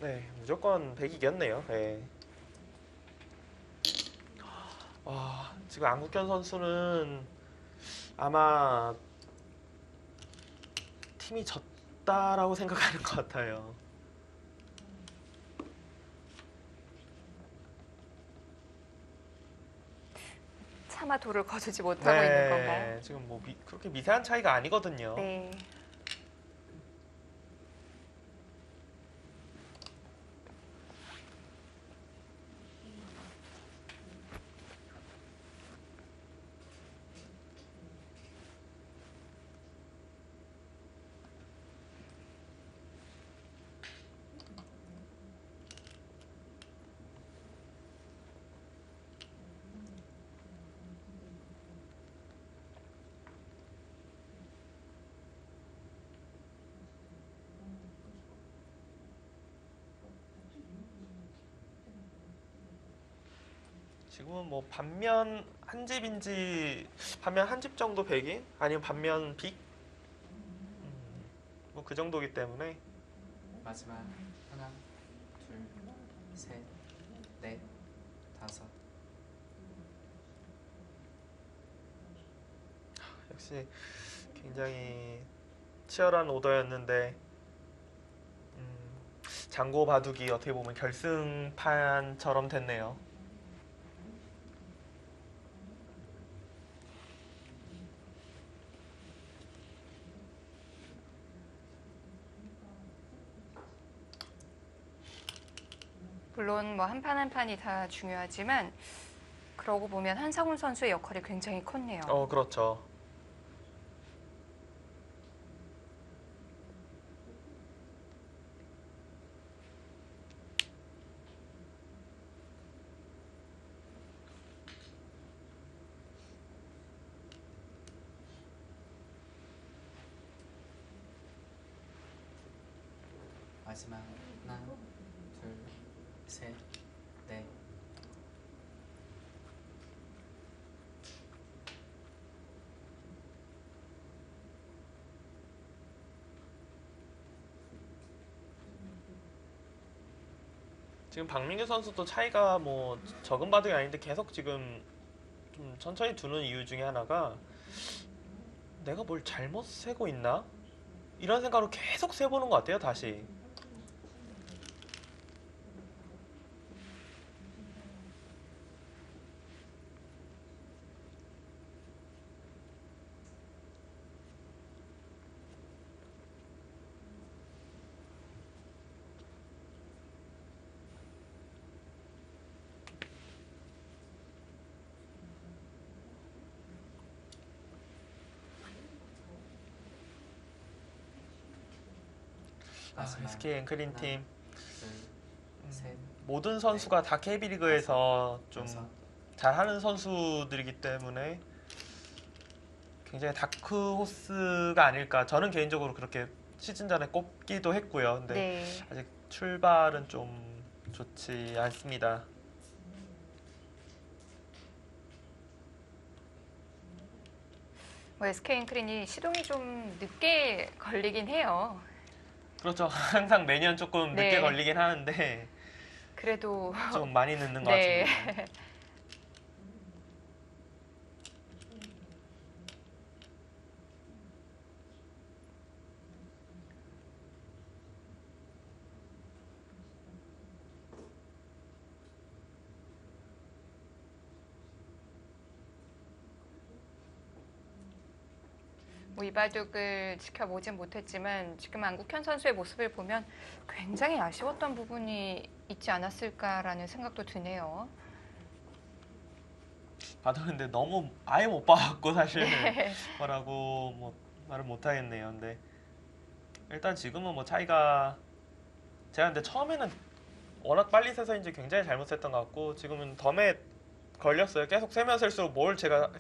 네, 무조건 100 이겼네요. 네. 지금 안국현 선수는 아마 팀이 졌다라고 생각하는 것 같아요. 차마 돌을 거두지 못하고 있는 건가요? 네, 지금 뭐 그렇게 미세한 차이가 아니거든요. 네. 지금은 뭐 반면 한 집인지 반면 한 집 정도 백인 아니면 반면 빅? 뭐 그 정도기 때문에 마지막 하나, 둘, 셋, 넷, 다섯. 역시 굉장히 치열한 오더였는데 장고 바둑이 어떻게 보면 결승판처럼 됐네요. 물론 뭐 한 판 한 판이 다 중요하지만 그러고 보면 한상훈 선수의 역할이 굉장히 컸네요. 그렇죠. 마지막 하나, 둘, 셋, 넷. 지금 박민규 선수도 차이가 뭐 적은 바둑이 아닌데 계속 지금 좀 천천히 두는 이유 중에 하나가 내가 뭘 잘못 세고 있나? 이런 생각으로 계속 세보는 것 같아요, 다시. 마지막 SK 앵크린 하나, 팀 둘, 셋, 모든 선수가 다 KB리그에서 좀 여섯. 잘하는 선수들이기 때문에 굉장히 다크호스가 아닐까. 저는 개인적으로 그렇게 시즌 전에 꼽기도 했고요. 근데 네. 아직 출발은 좀 좋지 않습니다. 뭐 SK 잉크린이 시동이 좀 늦게 걸리긴 해요. 그렇죠. 항상 매년 조금 늦게 네. 걸리긴 하는데 그래도 좀 많이 늦는 것 네. 같습니다. 뭐 이 바둑을 지켜보진 못했지만 지금 안국현 선수의 모습을 보면 굉장히 아쉬웠던 부분이 있지 않았을까라는 생각도 드네요. 받았는데 너무 아예 못 봐갖고 사실 네. 뭐라고 뭐 말을 못 하겠네요. 근데 일단 지금은 뭐 차이가 제가 근데 처음에는 워낙 빨리 세서 이제 굉장히 잘못했던 것 같고 지금은 덤에 걸렸어요. 계속 세면 셀수록 뭘 제가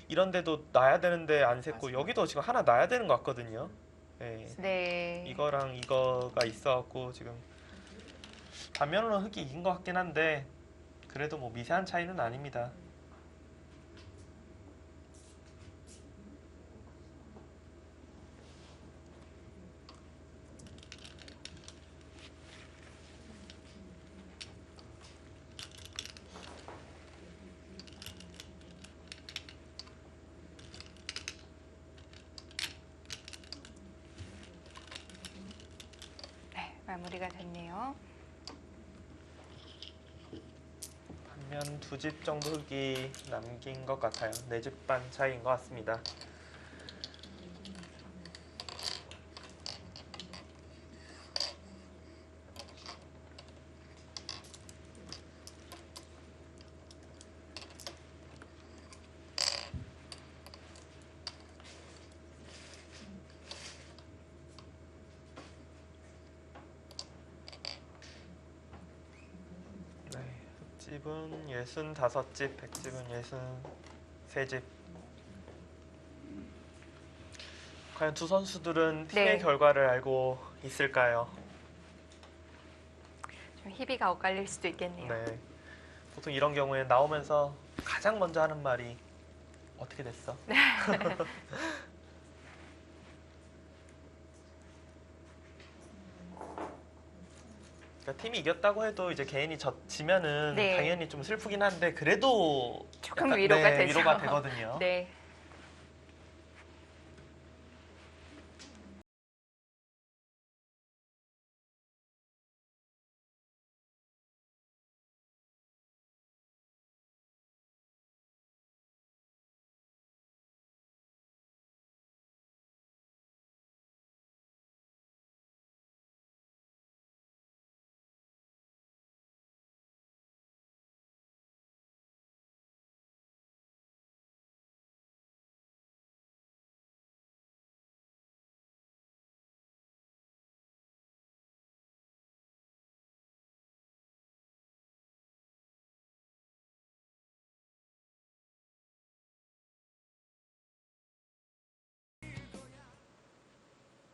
이런 데도 놔야 되는데 안 셌고 맞아요. 여기도 지금 하나 놔야 되는 것 같거든요. 네. 네. 이거랑 이거가 있어갖고 지금 반면으로는 흑이 이긴 것 같긴 한데 그래도 뭐 미세한 차이는 아닙니다. 네, 마무리가 됐네요. 거의 한 2집 정도 흙이 남긴 것 같아요. 4집 반 차이인 것 같습니다. 네, 흙집은 65집, 백집은 63집. 과연 두 선수들은 팀의 네. 결과를 알고 있을까요? 좀 희비가 엇갈릴 수도 있겠네요. 네. 보통 이런 경우에 나오면서 가장 먼저 하는 말이 어떻게 됐어? 그러니까 팀이 이겼다고 해도 이제 개인이 지면은 네. 당연히 좀 슬프긴 한데 그래도 조금 약간, 위로가 네, 되죠. 위로가 되거든요. 네.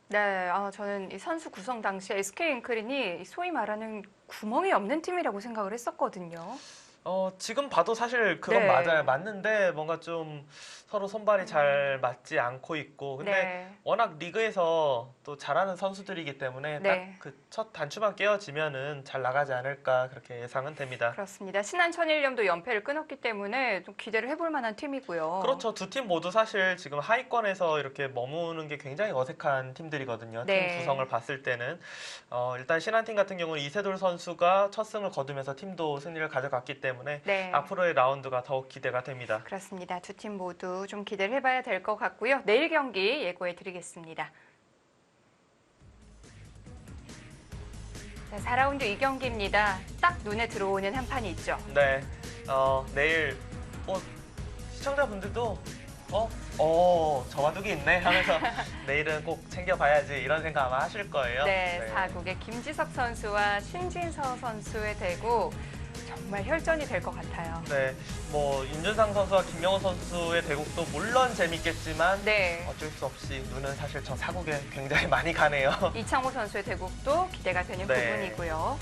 네, 저는 이 선수 구성 당시에 SK 잉크린이 소위 말하는 구멍이 없는 팀이라고 생각을 했었거든요. 지금 봐도 사실 그건 네. 맞아요. 맞는데 뭔가 좀 서로 손발이 잘 맞지 않고 있고. 근데 네. 워낙 리그에서 또 잘하는 선수들이기 때문에 네. 딱 그 첫 단추만 깨어지면은 잘 나가지 않을까 그렇게 예상은 됩니다. 그렇습니다. 신한 천일염도 연패를 끊었기 때문에 좀 기대를 해볼 만한 팀이고요. 그렇죠. 두 팀 모두 사실 지금 하위권에서 이렇게 머무는 게 굉장히 어색한 팀들이거든요. 네. 팀 구성을 봤을 때는. 일단 신한팀 같은 경우는 이세돌 선수가 첫 승을 거두면서 팀도 승리를 가져갔기 때문에 네. 앞으로의 라운드가 더욱 기대가 됩니다. 그렇습니다. 두 팀 모두 좀 기대를 해봐야 될 것 같고요. 내일 경기 예고해 드리겠습니다. 자, 4라운드 2경기입니다. 딱 눈에 들어오는 한 판이 있죠. 네, 내일 시청자분들도 저 바둑이 있네 하면서 내일은 꼭 챙겨봐야지 이런 생각 아마 하실 거예요. 네, 사국의 김지석 선수와 신진서 선수의 대국 정말 혈전이 될 것 같아요. 네, 뭐 윤준상 선수와 김명호 선수의 대국도 물론 재밌겠지만 네, 어쩔 수 없이 눈은 사실 저 사국에 굉장히 많이 가네요. 이창호 선수의 대국도 기대가 되는 네. 부분이고요.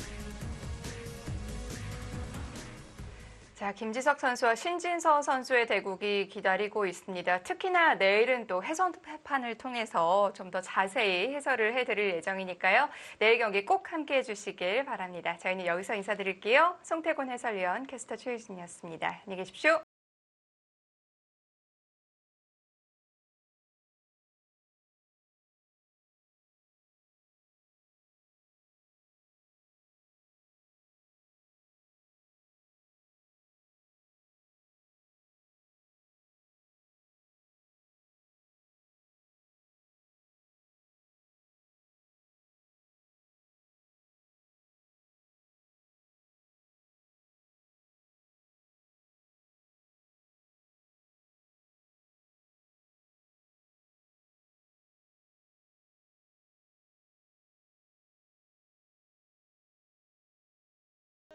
자, 김지석 선수와 신진서 선수의 대국이 기다리고 있습니다. 특히나 내일은 또 해설판을 통해서 좀 더 자세히 해설을 해드릴 예정이니까요. 내일 경기 꼭 함께해 주시길 바랍니다. 저희는 여기서 인사드릴게요. 송태곤 해설위원, 캐스터 최유진이었습니다. 안녕히 계십시오.